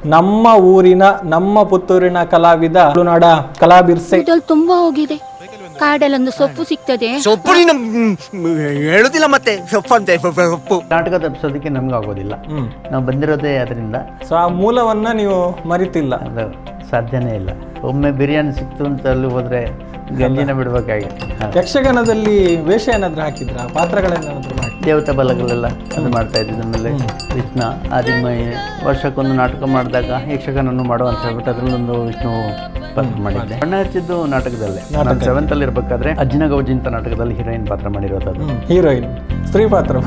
ನಮ್ಮ ಊರಿನ ನಮ್ಮ ಪುತ್ತೂರಿನ ಕಲಾವಿದ ತುಳುನಾಡ ಕಲಾಬಿರ್ಸೆ ತುಂಬಾ ಹೋಗಿದೆ. ಕಾಡಲ್ಲೊಂದು ಸೊಪ್ಪು ಸಿಗ್ತದೆ. ಸೊಪ್ಪು ಹೇಳುದಿಲ್ಲ ಮತ್ತೆ ಸೊಪ್ಪು ನಾಟಕ ತಪ್ಪಿಸೋದಕ್ಕೆ ನಮ್ಗೆ ಆಗೋದಿಲ್ಲ. ನಾವು ಬಂದಿರೋದೇ ಅದರಿಂದ. ಸೊ ಆ ಮೂಲವನ್ನ ನೀವು ಮರಿತಿಲ್ಲ. ಅದು ಸಾಧ್ಯನೇ ಇಲ್ಲ. ಒಮ್ಮೆ ಬಿರಿಯಾನಿ ಸಿಕ್ತು ಅಂತ ಅಲ್ಲಿ ಹೋದ್ರೆ ಗಂಜಿನ ಬಿಡ್ಬೇಕಾಗಿತ್ತು. ಯಕ್ಷಗಾನದಲ್ಲಿ ವೇಷ ಏನಾದ್ರು ಹಾಕಿದ್ರ, ಪಾತ್ರಗಳೇನಾದ್ರು ಮಾಡಿ? ದೇವತಾ ಬಲಗಳೆಲ್ಲ ಅದು ಮಾಡ್ತಾ ಇದ್ದಿದ್ದು. ಆಮೇಲೆ ಕೃಷ್ಣ ಆದಿಮೈ ವರ್ಷಕ್ಕೊಂದು ನಾಟಕ ಮಾಡಿದಾಗ ಯಕ್ಷಗಾನನ್ನು ಮಾಡುವ ಅಂತ ಹೇಳ್ಬಿಟ್ಟು ಅದರಲ್ಲೊಂದು ವಿಷ್ಣು ಪಾತ್ರ ಮಾಡಿದ್ದೆ. ಬಣ್ಣ ಹಚ್ಚಿದ್ದು ನಾಟಕದಲ್ಲೇ. ನಾನು 7th ಅಲ್ಲಿ ಇರ್ಬೇಕಾದ್ರೆ ಅಜ್ಜಿನ ಗೌಜಿ ಅಂತ ನಾಟಕದಲ್ಲಿ ಹೀರೋಯಿನ್ ಪಾತ್ರ ಮಾಡಿರೋದು. ಅದು ಹೀರೋಯಿನ್ ಸ್ತ್ರೀ ಪಾತ್ರ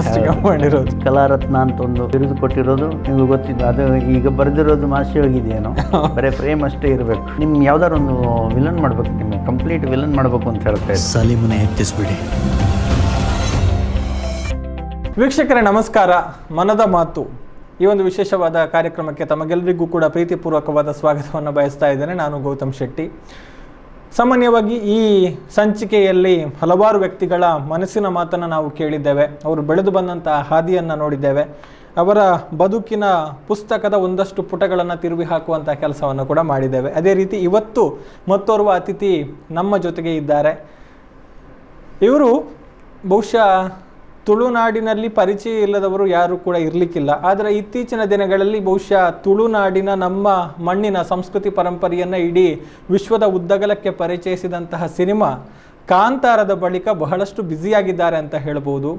ಮಾಡಿರೋದು. ಕಲಾರತ್ನ ಅಂತ ಒಂದು ಬಿರುದು ಕೊಟ್ಟಿರೋದು ನಿಮ್ಗೆ ಗೊತ್ತಿದ್ದು. ಅದು ಈಗ ಬರೆದಿರೋದು ಮಾಸಿ ಹೋಗಿದೆಯೇನೋ, ಬರೀ ಫ್ರೇಮ್ ಅಷ್ಟೇ ಇರಬೇಕು. ನಿಮ್ಗೆ ಯಾವ್ದಾರು ಒಂದು ವಿಲನ್ ಮಾಡ್ಬೇಕು, ನಿಮ್ಗೆ ಕಂಪ್ಲೀಟ್ ವಿಲನ್ ಮಾಡಬೇಕು ಅಂತ ಹೇಳ್ತಾ ಇದ್ದೆ. ಸಲೀಮನೆ ಎತ್ತಿಸ್ಬಿಡಿ. ವೀಕ್ಷಕರೇ ನಮಸ್ಕಾರ. ಮನದ ಮಾತು ಈ ಒಂದು ವಿಶೇಷವಾದ ಕಾರ್ಯಕ್ರಮಕ್ಕೆ ತಮಗೆಲ್ಲರಿಗೂ ಕೂಡ ಪ್ರೀತಿಪೂರ್ವಕವಾದ ಸ್ವಾಗತವನ್ನು ಬಯಸ್ತಾ ಇದ್ದೇನೆ. ನಾನು ಗೌತಮ್ ಶೆಟ್ಟಿ. ಸಾಮಾನ್ಯವಾಗಿ ಈ ಸಂಚಿಕೆಯಲ್ಲಿ ಹಲವಾರು ವ್ಯಕ್ತಿಗಳ ಮನಸ್ಸಿನ ಮಾತನ್ನು ನಾವು ಕೇಳಿದ್ದೇವೆ. ಅವರು ಬೆಳೆದು ಬಂದಂತಹ ಹಾದಿಯನ್ನು ನೋಡಿದ್ದೇವೆ. ಅವರ ಬದುಕಿನ ಪುಸ್ತಕದ ಒಂದಷ್ಟು ಪುಟಗಳನ್ನು ತಿರುವಿ ಹಾಕುವಂಥ ಕೆಲಸವನ್ನು ಕೂಡ ಮಾಡಿದ್ದೇವೆ. ಅದೇ ರೀತಿ ಇವತ್ತು ಮತ್ತೋರ್ವ ಅತಿಥಿ ನಮ್ಮ ಜೊತೆಗೆ ಇದ್ದಾರೆ. ಇವರು ಬಹುಶಃ ತುಳುನಾಡಿನಲ್ಲಿ ಪರಿಚಯ ಇಲ್ಲದವರು ಯಾರು ಕೂಡ ಇರಲಿಕ್ಕಿಲ್ಲ. ಆದರೆ ಇತ್ತೀಚಿನ ದಿನಗಳಲ್ಲಿ ಬಹುಶಃ ತುಳುನಾಡಿನ ನಮ್ಮ ಮಣ್ಣಿನ ಸಂಸ್ಕೃತಿ ಪರಂಪರೆಯನ್ನು ಇಡೀ ವಿಶ್ವದ ಉದ್ದಗಲಕ್ಕೆ ಪರಿಚಯಿಸಿದಂತಹ ಸಿನಿಮಾ ಕಾಂತಾರದ ಬಳಿಕ ಬಹಳಷ್ಟು ಬ್ಯುಸಿಯಾಗಿದ್ದಾರೆ ಅಂತ ಹೇಳ್ಬೋದು.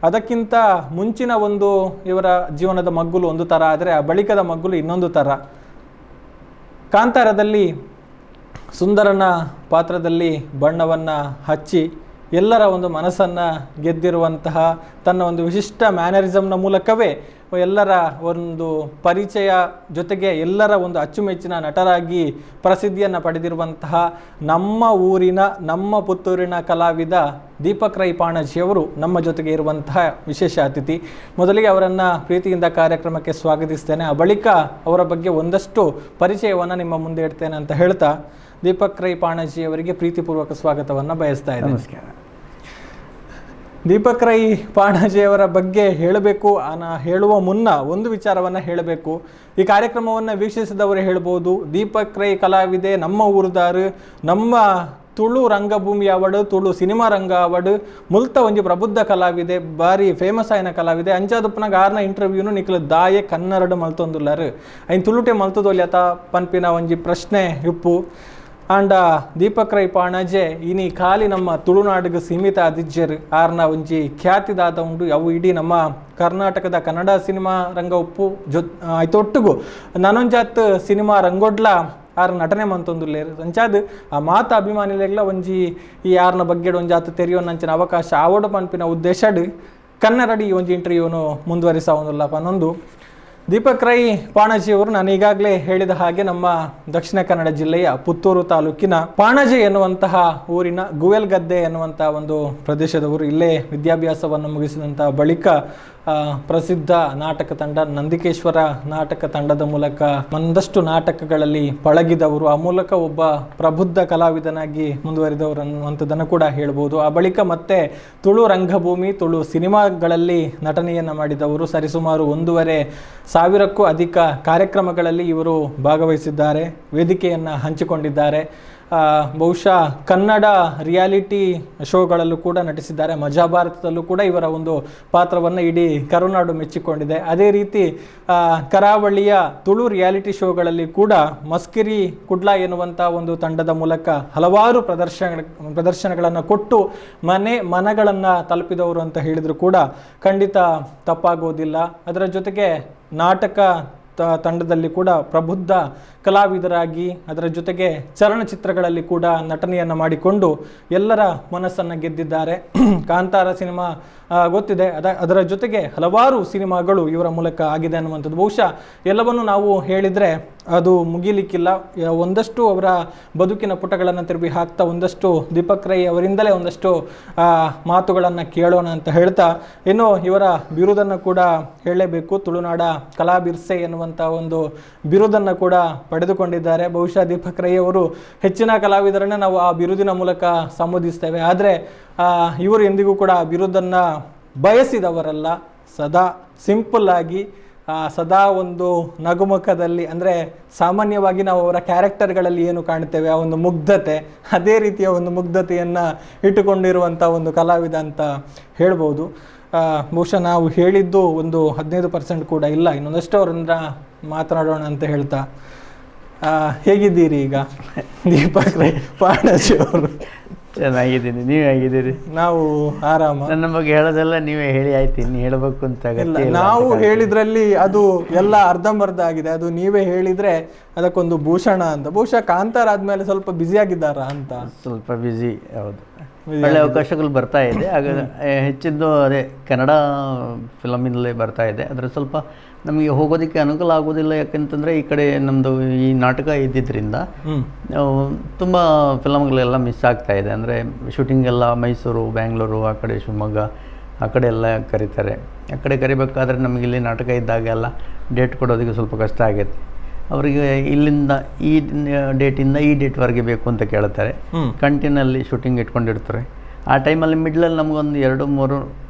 ಅದಕ್ಕಿಂತ ಮುಂಚಿನ ಒಂದು ಇವರ ಜೀವನದ ಮಗ್ಗುಲು ಒಂದು ಥರ ಆದರೆ ಆ ಬಳಿಕದ ಮಗ್ಗುಲು ಇನ್ನೊಂದು ಥರ. ಕಾಂತಾರದಲ್ಲಿ ಸುಂದರನ ಪಾತ್ರದಲ್ಲಿ ಬಣ್ಣವನ್ನು ಹಚ್ಚಿ ಎಲ್ಲರ ಒಂದು ಮನಸ್ಸನ್ನು ಗೆದ್ದಿರುವಂತಹ ತನ್ನ ಒಂದು ವಿಶಿಷ್ಟ ಮ್ಯಾನರಿಸಮ್ನ ಮೂಲಕವೇ ಎಲ್ಲರ ಒಂದು ಪರಿಚಯ ಜೊತೆಗೆ ಎಲ್ಲರ ಒಂದು ಅಚ್ಚುಮೆಚ್ಚಿನ ನಟರಾಗಿ ಪ್ರಸಿದ್ಧಿಯನ್ನು ಪಡೆದಿರುವಂತಹ ನಮ್ಮ ಊರಿನ ನಮ್ಮ ಪುತ್ತೂರಿನ ಕಲಾವಿದ ದೀಪಕ್ ರೈ ಪಾಣಜಿಯವರು ನಮ್ಮ ಜೊತೆಗೆ ಇರುವಂತಹ ವಿಶೇಷ ಅತಿಥಿ. ಮೊದಲಿಗೆ ಅವರನ್ನು ಪ್ರೀತಿಯಿಂದ ಕಾರ್ಯಕ್ರಮಕ್ಕೆ ಸ್ವಾಗತಿಸ್ತೇನೆ. ಆ ಬಳಿಕ ಅವರ ಬಗ್ಗೆ ಒಂದಷ್ಟು ಪರಿಚಯವನ್ನು ನಿಮ್ಮ ಮುಂದೆ ಇಡ್ತೇನೆ ಅಂತ ಹೇಳ್ತಾ ದೀಪಕ್ ರೈ ಪಾಣಜಿಯವರಿಗೆ ಪ್ರೀತಿಪೂರ್ವಕ ಸ್ವಾಗತವನ್ನು ಬಯಸ್ತಾ ಇದ್ದೇನೆ. ನಮಸ್ಕಾರ. ದೀಪಕ್ ರೈ ಪಾಣಜೆಯವರ ಬಗ್ಗೆ ಹೇಳಬೇಕು ಹೇಳುವ ಮುನ್ನ ಒಂದು ವಿಚಾರವನ್ನು ಹೇಳಬೇಕು. ಈ ಕಾರ್ಯಕ್ರಮವನ್ನು ವೀಕ್ಷಿಸಿದವರು ಹೇಳ್ಬೋದು, ದೀಪಕ್ ರೈ ಕಲಾವಿದೆ, ನಮ್ಮ ಊರುದಾರು, ನಮ್ಮ ತುಳು ರಂಗಭೂಮಿ ಅವಡು, ತುಳು ಸಿನಿಮಾ ರಂಗ ಅವಡು, ಮುಲ್ತ ಒಂಜಿ ಪ್ರಬುದ್ಧ ಕಲಾವಿದೆ, ಬಾರಿ ಫೇಮಸ್ ಆಯ್ನ ಕಲಾವಿದೆ. ಅಂಚಾದಪ್ಪನಾಗ ಆರ್ನ ಇಂಟರ್ವ್ಯೂನು ನಿಕ್ಲು ದಾಯೆ ಕನ್ನಡ ಮಲ್ತೊಂದುಲ್ಲಾರು ಐನ್ ತುಳುಟೆ ಮಲ್ತದೊಲ್ಯತ ಪನ್ಪಿನ ಒಂಜಿ ಪ್ರಶ್ನೆ ಇಪ್ಪು. ಆಂಡ ದೀಪಕ್ ರೈ ಪಾಣಜೆ ಇನಿ ಖಾಲಿ ನಮ್ಮ ತುಳುನಾಡಿಗೆ ಸೀಮಿತ ಆದಿಜ್ಜರು ಆರ್ನ ಒಂಜಿ ಖ್ಯಾತಿದಾದ ಉಂಡು. ಅವು ಇಡೀ ನಮ್ಮ ಕರ್ನಾಟಕದ ಕನ್ನಡ ಸಿನಿಮಾ ರಂಗ ಉಪ್ಪು ಆಯ್ತೊಟ್ಟಿಗೂ ನಾನೊಂಜಾತ್ ಸಿನಿಮಾ ರಂಗೋಡ್ಲ ಆರು ನಟನೆ ಮಂತೊಂದುಲ್ಲೇರು. ಅಂಚಾದ ಆ ಮಾತ ಅಭಿಮಾನಿಲೆಗ್ಲ ಒಂಜಿ ಈ ಯಾರನ್ನ ಬಗ್ಗೆ ಒಂಜಾತ್ ತೆರೆಯೋನಂಚಿನ ಅವಕಾಶ ಆವಡು ಪನ್ಪಿನ ಉದ್ದೇಶಡ್ ಕನ್ನಡಡಿ ಒಂಜಿ ಇಂಟರ್ವ್ಯೂನು ಮುಂದುವರಿಸೋದಿಲ್ಲ ಪನ್ನೊಂದು. ದೀಪಕ್ ರೈ ಪಾಣಜಿಯವರು ನಾನು ಈಗಾಗಲೇ ಹೇಳಿದ ಹಾಗೆ ನಮ್ಮ ದಕ್ಷಿಣ ಕನ್ನಡ ಜಿಲ್ಲೆಯ ಪುತ್ತೂರು ತಾಲೂಕಿನ ಪಾಣಜೆ ಎನ್ನುವಂತಹ ಊರಿನ ಗುವೆಲ್ಗದ್ದೆ ಎನ್ನುವಂತಹ ಒಂದು ಪ್ರದೇಶದವರು. ಇಲ್ಲೇ ವಿದ್ಯಾಭ್ಯಾಸವನ್ನು ಮುಗಿಸಿದಂತಹ ಬಳಿಕ ಪ್ರಸಿದ್ಧ ನಾಟಕ ತಂಡ ನಂದಿಕೇಶ್ವರ ನಾಟಕ ತಂಡದ ಮೂಲಕ ಒಂದಷ್ಟು ನಾಟಕಗಳಲ್ಲಿ ಪಳಗಿದವರು. ಆ ಮೂಲಕ ಒಬ್ಬ ಪ್ರಬುದ್ಧ ಕಲಾವಿದನಾಗಿ ಮುಂದುವರಿದವರು ಅನ್ನುವಂಥದ್ದನ್ನು ಕೂಡ ಹೇಳ್ಬೋದು. ಆ ಬಳಿಕ ಮತ್ತೆ ತುಳು ರಂಗಭೂಮಿ, ತುಳು ಸಿನಿಮಾಗಳಲ್ಲಿ ನಟನೆಯನ್ನು ಮಾಡಿದವರು. ಸರಿಸುಮಾರು 1,500ಕ್ಕೂ ಅಧಿಕ ಕಾರ್ಯಕ್ರಮಗಳಲ್ಲಿ ಇವರು ಭಾಗವಹಿಸಿದ್ದಾರೆ, ವೇದಿಕೆಯನ್ನು ಹಂಚಿಕೊಂಡಿದ್ದಾರೆ. ಬಹುಶಃ ಕನ್ನಡ ರಿಯಾಲಿಟಿ ಶೋಗಳಲ್ಲೂ ಕೂಡ ನಟಿಸಿದ್ದಾರೆ. ಮಜಭಾರತದಲ್ಲೂ ಕೂಡ ಇವರ ಒಂದು ಪಾತ್ರವನ್ನು ಇಡೀ ಕರುನಾಡು ಮೆಚ್ಚಿಕೊಂಡಿದೆ. ಅದೇ ರೀತಿ ಕರಾವಳಿಯ ತುಳು ರಿಯಾಲಿಟಿ ಶೋಗಳಲ್ಲಿ ಕೂಡ ಮಸ್ಕಿರಿ ಕುಡ್ಲಾ ಎನ್ನುವಂಥ ಒಂದು ತಂಡದ ಮೂಲಕ ಹಲವಾರು ಪ್ರದರ್ಶನಗಳನ್ನು ಕೊಟ್ಟು ಮನಗಳನ್ನು ತಲುಪಿದವರು ಅಂತ ಹೇಳಿದರೂ ಕೂಡ ಖಂಡಿತ ತಪ್ಪಾಗೋದಿಲ್ಲ. ಅದರ ಜೊತೆಗೆ ನಾಟಕ ತಂಡದಲ್ಲಿ ಕೂಡ ಪ್ರಬುದ್ಧ ಕಲಾವಿದರಾಗಿ ಅದರ ಜೊತೆಗೆ ಚಲನಚಿತ್ರಗಳಲ್ಲಿ ಕೂಡ ನಟನೆಯನ್ನು ಮಾಡಿಕೊಂಡು ಎಲ್ಲರ ಮನಸ್ಸನ್ನು ಗೆದ್ದಿದ್ದಾರೆ. ಕಾಂತಾರ ಸಿನಿಮಾ ಗೊತ್ತಿದೆ, ಅದರ ಜೊತೆಗೆ ಹಲವಾರು ಸಿನಿಮಾಗಳು ಇವರ ಮೂಲಕ ಆಗಿದೆ ಅನ್ನುವಂಥದ್ದು. ಬಹುಶಃ ಎಲ್ಲವನ್ನು ನಾವು ಹೇಳಿದರೆ ಅದು ಮುಗಿಲಿಕ್ಕಿಲ್ಲ. ಒಂದಷ್ಟು ಅವರ ಬದುಕಿನ ಪುಟಗಳನ್ನು ತಿರುಗಿ ಹಾಕ್ತಾ ಒಂದಷ್ಟು ದೀಪಕ್ ರೈ ಅವರಿಂದಲೇ ಒಂದಷ್ಟು ಮಾತುಗಳನ್ನು ಕೇಳೋಣ ಅಂತ ಹೇಳ್ತಾ, ಇನ್ನು ಇವರ ಬಿರುದನ್ನು ಕೂಡ ಹೇಳಲೇಬೇಕು. ತುಳುನಾಡ ಕಲಾಬಿರ್ಸೆ ಎನ್ನುವಂಥ ಒಂದು ಬಿರುದನ್ನು ಕೂಡ ಪಡೆದುಕೊಂಡಿದ್ದಾರೆ. ಬಹುಶಃ ದೀಪಕ್ ರೈ ಅವರು ಹೆಚ್ಚಿನ ಕಲಾವಿದರನ್ನು ನಾವು ಆ ಬಿರುದಿನ ಮೂಲಕ ಸಂಬೋಧಿಸ್ತೇವೆ. ಆದರೆ ಇವರು ಎಂದಿಗೂ ಕೂಡ ಬಿರುದನ್ನು ಬಯಸಿದವರಲ್ಲ. ಸದಾ ಸಿಂಪಲ್ ಆಗಿ ಸದಾ ಒಂದು ನಗುಮುಖದಲ್ಲಿ, ಅಂದರೆ ಸಾಮಾನ್ಯವಾಗಿ ನಾವು ಅವರ ಕ್ಯಾರೆಕ್ಟರ್ಗಳಲ್ಲಿ ಏನು ಕಾಣ್ತೇವೆ ಆ ಒಂದು ಮುಗ್ಧತೆ, ಅದೇ ರೀತಿಯ ಒಂದು ಮುಗ್ಧತೆಯನ್ನು ಇಟ್ಟುಕೊಂಡಿರುವಂಥ ಒಂದು ಕಲಾವಿದ ಅಂತ ಹೇಳ್ಬೋದು. ಬಹುಶಃ ನಾವು ಹೇಳಿದ್ದು ಒಂದು 15% ಕೂಡ ಇಲ್ಲ, ಇನ್ನೊಂದಷ್ಟು ಅವರಿಂದ ಮಾತನಾಡೋಣ ಅಂತ ಹೇಳ್ತಾ, ಹೇಗಿದ್ದೀರಿ ಈಗ ದೀಪಕ್ ರೈ ಪಾಣಾಜೆ ಅವರು? ಚೆನ್ನಾಗಿದ್ದೀನಿ, ನೀವೇ ಹೇಗಿದ್ದೀರಿ? ನಾವು ಆರಾಮ. ನನ್ನ ಬಗ್ಗೆ ಹೇಳೋದೆಲ್ಲ ನೀವೇ ಹೇಳಿ ಆಯ್ತು, ಇನ್ನು ಹೇಳಬೇಕು ಅಂತ ನಾವು ಹೇಳಿದ್ರಲ್ಲಿ ಅದು ಎಲ್ಲ ಅರ್ಧಂಬರ್ಧ ಆಗಿದೆ. ಅದು ನೀವೇ ಹೇಳಿದ್ರೆ ಅದಕ್ಕೊಂದು ಭೂಷಣ ಅಂತ. ಬಹುಶಃ ಕಾಂತಾರ ಆದ್ಮೇಲೆ ಸ್ವಲ್ಪ ಬ್ಯುಸಿ ಆಗಿದ್ದಾರಾ ಅಂತ? ಸ್ವಲ್ಪ ಬ್ಯುಸಿ, ಹೌದು. ಒಳ್ಳೆ ಅವಕಾಶಗಳು ಬರ್ತಾ ಇದೆ. ಆಗ ಹೆಚ್ಚಿದ್ದು ಅದೇ ಕನ್ನಡ ಫಿಲಮಿನಲ್ಲೇ ಬರ್ತಾ ಇದೆ. ಆದರೆ ಸ್ವಲ್ಪ ನಮಗೆ ಹೋಗೋದಕ್ಕೆ ಅನುಕೂಲ ಆಗೋದಿಲ್ಲ, ಯಾಕಂತಂದರೆ ಈ ಕಡೆ ನಮ್ಮದು ಈ ನಾಟಕ ಇದ್ದಿದ್ದರಿಂದ ತುಂಬ ಫಿಲಮ್ಗಳೆಲ್ಲ ಮಿಸ್ ಆಗ್ತಾ ಇದೆ. ಅಂದರೆ ಶೂಟಿಂಗ್ ಎಲ್ಲ ಮೈಸೂರು, ಬ್ಯಾಂಗ್ಳೂರು, ಆ ಕಡೆ ಶಿವಮೊಗ್ಗ, ಆ ಕಡೆ ಎಲ್ಲ ಕರೀತಾರೆ. ಆ ಕಡೆ ಕರಿಬೇಕಾದ್ರೆ ನಮಗಿಲ್ಲಿ ನಾಟಕ ಇದ್ದಾಗೆಲ್ಲ ಡೇಟ್ ಕೊಡೋದಕ್ಕೆ ಸ್ವಲ್ಪ ಕಷ್ಟ ಆಗುತ್ತೆ. ಅವರಿಗೆ ಇಲ್ಲಿಂದ ಈ ಡೇಟಿಂದ ಈ ಡೇಟ್ವರೆಗೆ ಬೇಕು ಅಂತ ಕೇಳ್ತಾರೆ. ಕಂಟಿನ್ಯೂಲ್ಲಿ ಶೂಟಿಂಗ್ ಇಟ್ಕೊಂಡಿರ್ತಾರೆ. ಆ ಟೈಮಲ್ಲಿ ಮಿಡ್ಲಲ್ಲಿ ನಮಗೊಂದು 2-3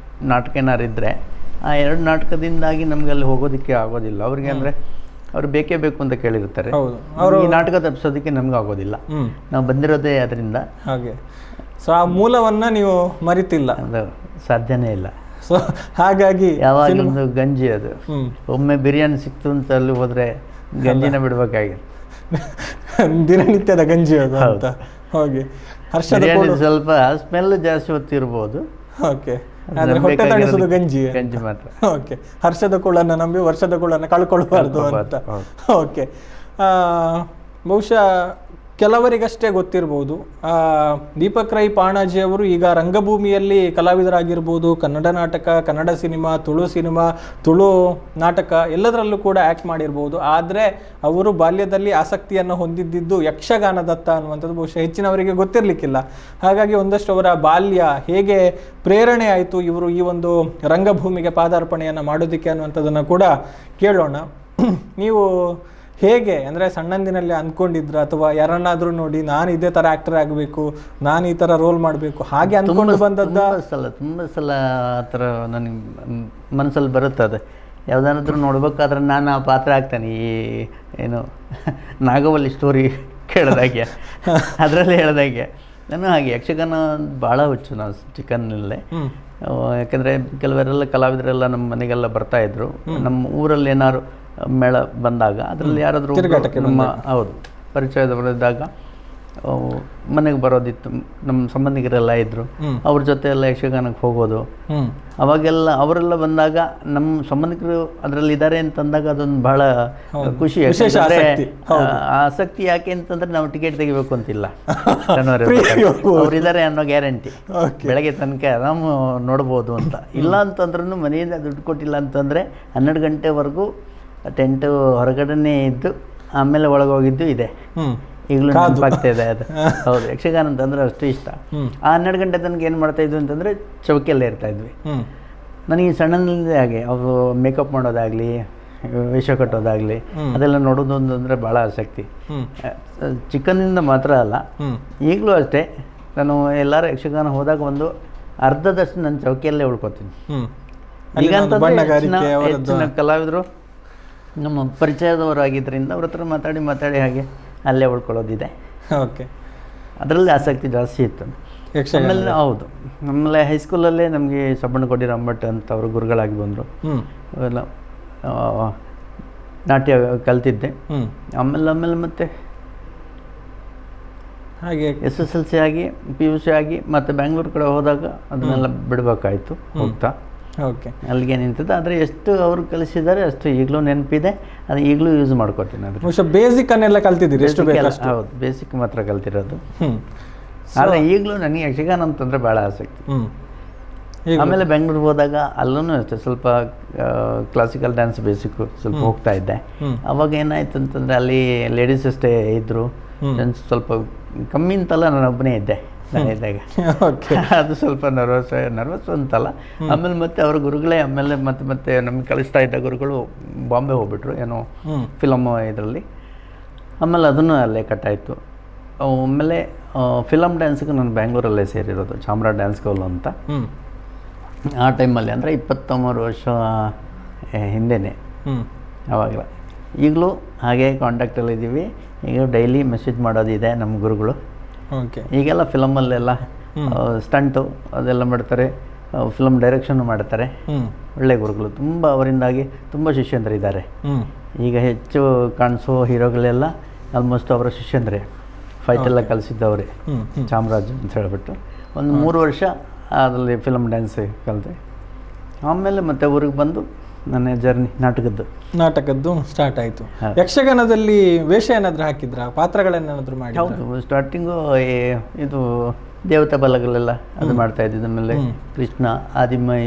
ನಾಟಕ ಏನಾರು ಇದ್ದರೆ ಆ 2 ನಾಟಕದಿಂದಾಗಿ ನಮಗೆ ಅಲ್ಲಿ ಹೋಗೋದಕ್ಕೆ ಆಗೋದಿಲ್ಲ ಅವರಿಗೆ. ಅಂದರೆ ಅವ್ರು ಬೇಕೇ ಬೇಕು ಅಂತ ಕೇಳಿರ್ತಾರೆ. ಈ ನಾಟಕ ತಪ್ಪಿಸೋದಕ್ಕೆ ನಮ್ಗೆ ಆಗೋದಿಲ್ಲ, ನಾವು ಬಂದಿರೋದೇ ಅದರಿಂದ. ಹಾಗೆ ಸೊ ಆ ಮೂಲವನ್ನು ನೀವು ಮರಿತಿಲ್ಲ, ಅದು ಸಾಧ್ಯನೇ ಇಲ್ಲ. ಸೊ ಹಾಗಾಗಿ ಯಾವಾಗ ಒಂದು ಗಂಜಿ, ಅದು ಒಮ್ಮೆ ಬಿರಿಯಾನಿ ಸಿಕ್ತು ಅಂತ ಅಲ್ಲಿ ಹೋದರೆ ಗಂಜಿನ ಬಿಡ್ಬೇಕಾಗಿತ್ತು. ದಿನನಿತ್ಯದ ಗಂಜಿ ಅದು ಅಂತ. ಹಾಗೆ ಸ್ವಲ್ಪ ಸ್ಮೆಲ್ ಜಾಸ್ತಿ ಹೊತ್ತಿರ್ಬೋದು. ಓಕೆ, ಆದರೆ ಹೊಟ್ಟೆ ತಣಿಸೋದು ಗಂಜಿ ಮಾತ್ರ. ಓಕೆ, ಹರ್ಷದ ಕುಳನ್ನು ನಂಬಿ ವರ್ಷದ ಕುಳನ್ನು ಕಳ್ಕೊಳ್ಬಾರ್ದು ಅಂತ. ಓಕೆ, ಬಹುಶಃ ಕೆಲವರಿಗಷ್ಟೇ ಗೊತ್ತಿರ್ಬೋದು, ದೀಪಕ್ ರೈ ಪಾಣಾಜೆ ಅವರು ಈಗ ರಂಗಭೂಮಿಯಲ್ಲಿ ಕಲಾವಿದರಾಗಿರ್ಬೋದು. ಕನ್ನಡ ನಾಟಕ, ಕನ್ನಡ ಸಿನಿಮಾ, ತುಳು ನಾಟಕ ಎಲ್ಲದರಲ್ಲೂ ಕೂಡ ಆ್ಯಕ್ಟ್ ಮಾಡಿರ್ಬೋದು. ಆದರೆ ಅವರು ಬಾಲ್ಯದಲ್ಲಿ ಆಸಕ್ತಿಯನ್ನು ಹೊಂದಿದ್ದು ಯಕ್ಷಗಾನದತ್ತ ಅನ್ನುವಂಥದ್ದು ಬಹುಶಃ ಹೆಚ್ಚಿನವರಿಗೆ ಗೊತ್ತಿರಲಿಕ್ಕಿಲ್ಲ. ಹಾಗಾಗಿ ಒಂದಷ್ಟು ಅವರ ಬಾಲ್ಯ ಹೇಗೆ ಪ್ರೇರಣೆ ಆಯಿತು ಇವರು ಈ ಒಂದು ರಂಗಭೂಮಿಗೆ ಪಾದಾರ್ಪಣೆಯನ್ನು ಮಾಡೋದಕ್ಕೆ ಅನ್ನುವಂಥದ್ದನ್ನು ಕೂಡ ಕೇಳೋಣ. ನೀವು ಹೇಗೆ, ಅಂದರೆ ಸಣ್ಣಂದಿನಲ್ಲಿ ಅಂದ್ಕೊಂಡಿದ್ರ ಅಥವಾ ಯಾರನ್ನಾದರೂ ನೋಡಿ ನಾನು ಇದೇ ಥರ ಆ್ಯಕ್ಟರ್ ಆಗಬೇಕು, ನಾನು ಈ ಥರ ರೋಲ್ ಮಾಡಬೇಕು, ಹಾಗೆ ಅಂದ್ಕೊಂಡು ಬಂದದ್ದ? ತುಂಬ ಸಲ ಆ ಥರ ನನಗೆ ಮನಸ್ಸಲ್ಲಿ ಬರುತ್ತದೆ. ಯಾವುದಾದ್ರೂ ನೋಡ್ಬೇಕಾದ್ರೆ ನಾನು ಆ ಪಾತ್ರ ಆಗ್ತಾನೆ. ಈ ಏನು ನಾಗವಲ್ಲಿ ಸ್ಟೋರಿ ಕೇಳಿದಾಗೆ, ಅದರಲ್ಲಿ ಹೇಳಿದಾಗೆ ನಾನು ಹಾಗೆ ಯಕ್ಷಗಾನ ಭಾಳ ಹುಚ್ಚು ನಾನು ಚಿಕ್ಕನ್ನಲ್ಲೇ. ಯಾಕೆಂದರೆ ಕೆಲವರೆಲ್ಲ ಕಲಾವಿದರೆಲ್ಲ ನಮ್ಮ ಮನೆಗೆಲ್ಲ ಬರ್ತಾಯಿದ್ರು. ನಮ್ಮ ಊರಲ್ಲಿ ಏನಾದ್ರು ಮೇಳ ಬಂದಾಗ ಅದರಲ್ಲಿ ಯಾರಾದರೂ ನಮ್ಮ ಹೌದು ಪರಿಚಯದವರಿದ್ದಾಗ ಮನೆಗೆ ಬರೋದಿತ್ತು. ನಮ್ಮ ಸಂಬಂಧಿಕರೆಲ್ಲ ಇದ್ದರು, ಅವ್ರ ಜೊತೆ ಎಲ್ಲ ಯಕ್ಷಗಾನಕ್ಕೆ ಹೋಗೋದು. ಅವಾಗೆಲ್ಲ ಅವರೆಲ್ಲ ಬಂದಾಗ ನಮ್ಮ ಸಂಬಂಧಿಕರು ಅದರಲ್ಲಿ ಇದ್ದಾರೆ ಅಂತಂದಾಗ ಅದೊಂದು ಭಾಳ ಖುಷಿ. ಆಸಕ್ತಿ ಯಾಕೆ ಅಂತಂದ್ರೆ ನಾವು ಟಿಕೆಟ್ ತೆಗಿಬೇಕು ಅಂತಿಲ್ಲ, ಅವರಿದ್ದಾರೆ ಅನ್ನೋ ಗ್ಯಾರಂಟಿ. ಬೆಳಗ್ಗೆ ತನಕ ಆರಾಮ್ ನೋಡ್ಬೋದು ಅಂತ. ಇಲ್ಲ ಅಂತಂದ್ರೂ ಮನೆಯಿಂದ ದುಡ್ಡು ಕೊಟ್ಟಿಲ್ಲ ಅಂತಂದರೆ 12 ಗಂಟೆವರೆಗೂ ಟೆಂಟು ಹೊರಗಡೆನೇ ಇದ್ದು ಆಮೇಲೆ ಒಳಗೋಗಿದ್ದು ಇದೆ. ಈಗಲೂ ನೆನಪಾಗ್ತಾ ಇದೆ ಅದು. ಹೌದು, ಯಕ್ಷಗಾನ ಅಂತಂದ್ರೆ ಅಷ್ಟು ಇಷ್ಟ. ಆ 12 ಗಂಟೆ ತನಕ ಏನು ಮಾಡ್ತಾಯಿದ್ವಿ ಅಂತಂದರೆ ಚೌಕಿಯಲ್ಲೇ ಇರ್ತಾಯಿದ್ವಿ. ನನಗೆ ಸಣ್ಣನಿಂದ ಹಾಗೆ ಅವರು ಮೇಕಪ್ ಮಾಡೋದಾಗಲಿ, ವೇಷ ಕಟ್ಟೋದಾಗಲಿ ಅದೆಲ್ಲ ನೋಡೋದು ಅಂತಂದರೆ ಭಾಳ ಆಸಕ್ತಿ. ಚಿಕ್ಕನಿಂದ ಮಾತ್ರ ಅಲ್ಲ, ಈಗಲೂ ಅಷ್ಟೇ. ನಾನು ಎಲ್ಲರೂ ಯಕ್ಷಗಾನ ಹೋದಾಗ ಒಂದು ಅರ್ಧದಷ್ಟು ನನ್ನ ಚೌಕಿಯಲ್ಲೇ ಉಳ್ಕೊತೀನಿ. ಈಗ ಹೆಚ್ಚಿನ ಕಲಾವಿದರು ನಮ್ಮ ಪರಿಚಯದವರಾಗಿದ್ದರಿಂದ ಅವ್ರ ಹತ್ರ ಮಾತಾಡಿ ಹಾಗೆ ಅಲ್ಲೇ ಉಳ್ಕೊಳ್ಳೋದಿದೆ. ಓಕೆ, ಅದರಲ್ಲಿ ಆಸಕ್ತಿ ಜಾಸ್ತಿ ಇತ್ತು. ಆಮೇಲೆ ಹೌದು, ನಮ್ಮಲ್ಲೇ ಹೈಸ್ಕೂಲಲ್ಲೇ ನಮಗೆ ಸಬ್ಬಣ್ಣಕೋಡಿ ರಂಭಟ್ ಅಂತ ಅವರು ಗುರುಗಳಾಗಿ ಬಂದರು. ಅವೆಲ್ಲ ನಾಟ್ಯ ಕಲ್ತಿದ್ದೆ. ಆಮೇಲೆ ಮತ್ತೆ ಹಾಗೆ SSLC ಆಗಿ PUC ಆಗಿ ಮತ್ತೆ ಬ್ಯಾಂಗ್ಳೂರು ಕಡೆ ಹೋದಾಗ ಅದನ್ನೆಲ್ಲ ಬಿಡಬೇಕಾಯ್ತು ಹೋಗ್ತಾ. ಓಕೆ, ಅಲ್ಲಿಗೆ ನಿಂತಿದ್ದು. ಆದರೆ ಎಷ್ಟು ಅವರು ಕಲಿಸಿದ್ದಾರೆ ಅಷ್ಟು ಈಗಲೂ ನೆನಪಿದೆ, ಅದು ಈಗಲೂ ಯೂಸ್ ಮಾಡ್ಕೋತೀನಿ. ಅದು ಬೇಸಿಕ್ಕನ್ನೆಲ್ಲ ಕಲ್ತಿದ್ದೀರಿ? ಹೌದು, ಬೇಸಿಕ್ ಮಾತ್ರ ಕಲ್ತಿರೋದು. ಆದರೆ ಈಗಲೂ ನನಗೆ ಯಕ್ಷಗಾನ ಅಂತಂದರೆ ಭಾಳ ಆಸಕ್ತಿ. ಆಮೇಲೆ ಬೆಂಗಳೂರಿಗೆ ಹೋದಾಗ ಅಲ್ಲೂ ಅಷ್ಟೇ ಸ್ವಲ್ಪ ಕ್ಲಾಸಿಕಲ್ ಡ್ಯಾನ್ಸ್ ಬೇಸಿಕ್ಕು ಸ್ವಲ್ಪ ಹೋಗ್ತಾ ಇದ್ದೆ. ಅವಾಗ ಏನಾಯ್ತು ಅಂತಂದರೆ ಅಲ್ಲಿ ಲೇಡೀಸ್ ಅಷ್ಟೇ ಇದ್ದರು, ಸ್ವಲ್ಪ ಕಮ್ಮಿ ಅಂತಲ್ಲ, ನಾನು ಒಬ್ಬನೇ ಇದ್ದೆ ಇದ್ದಾಗ. ಅದು ಸ್ವಲ್ಪ ನರ್ವಸ್ ಅಂತಲ್ಲ. ಆಮೇಲೆ ಮತ್ತೆ ಅವ್ರ ಗುರುಗಳೇ ಆಮೇಲೆ ಮತ್ತೆ ನಮ್ಗೆ ಕಳಿಸ್ತಾ ಇದ್ದ ಗುರುಗಳು ಬಾಂಬೆ ಹೋಗ್ಬಿಟ್ರು ಏನೋ ಫಿಲಮ್ ಇದರಲ್ಲಿ. ಆಮೇಲೆ ಅದನ್ನು ಅಲ್ಲೇ ಕಟ್ಟಾಯಿತು. ಆಮೇಲೆ ಫಿಲಮ್ ಡ್ಯಾನ್ಸ್ಗೆ ನಾನು ಬ್ಯಾಂಗ್ಳೂರಲ್ಲೇ ಸೇರಿರೋದು, ಚಾಮ್ರಾ ಡ್ಯಾನ್ಸ್ ಸ್ಕೂಲ್ ಅಂತ. ಆ ಟೈಮಲ್ಲಿ ಅಂದರೆ 23 ವರ್ಷ ಹಿಂದೆಯೇ ಆವಾಗಲ ಈಗಲೂ ಹಾಗೆ ಕಾಂಟ್ಯಾಕ್ಟಲ್ಲಿ ಇದ್ದೀವಿ. ಈಗ ಡೈಲಿ ಮೆಸೇಜ್ ಮಾಡೋದಿದೆ ನಮ್ಮ ಗುರುಗಳು. ಓಕೆ. ಈಗೆಲ್ಲ ಫಿಲಮಲ್ಲೆಲ್ಲ ಸ್ಟಂಟು ಅದೆಲ್ಲ ಮಾಡ್ತಾರೆ, ಫಿಲಮ್ ಡೈರೆಕ್ಷನ್ನು ಮಾಡ್ತಾರೆ. ಒಳ್ಳೆ ಗುರುಗಳು, ತುಂಬ ಅವರಿಂದಾಗಿ ತುಂಬ ಶಿಷ್ಯಂದ್ರಿದ್ದಾರೆ. ಈಗ ಹೆಚ್ಚು ಕಾಣಿಸೋ ಹೀರೋಗಳೆಲ್ಲ ಆಲ್ಮೋಸ್ಟ್ ಅವರ ಶಿಷ್ಯಂದ್ರೆ, ಫೈಟೆಲ್ಲ ಕಲಿಸಿದ್ದವರೇ. ಚಾಮರಾಜ್ ಅಂತ ಹೇಳ್ಬಿಟ್ಟು ಒಂದು 3 ವರ್ಷ ಅದರಲ್ಲಿ ಫಿಲಮ್ ಡ್ಯಾನ್ಸ್ ಕಲಿತೆ. ಆಮೇಲೆ ಮತ್ತೆ ಊರಿಗೆ ಬಂದು ನನ್ನ ಜರ್ನಿ ನಾಟಕದ್ದು ಸ್ಟಾರ್ಟ್ ಆಯಿತು. ಯಕ್ಷಗಾನದಲ್ಲಿ ವೇಷ ಏನಾದರೂ ಹಾಕಿದ್ರಾ, ಪಾತ್ರಗಳನ್ನೇನಾದರೂ ಮಾಡಿ? ಹೌದು, ಸ್ಟಾರ್ಟಿಂಗು ಇದು ದೇವತಾ ಬಲಗಳೆಲ್ಲ ಅದು ಮಾಡ್ತಾ ಇದ್ದಿದ್ದು. ಆಮೇಲೆ ಕೃಷ್ಣ, ಆದಿಮೈ,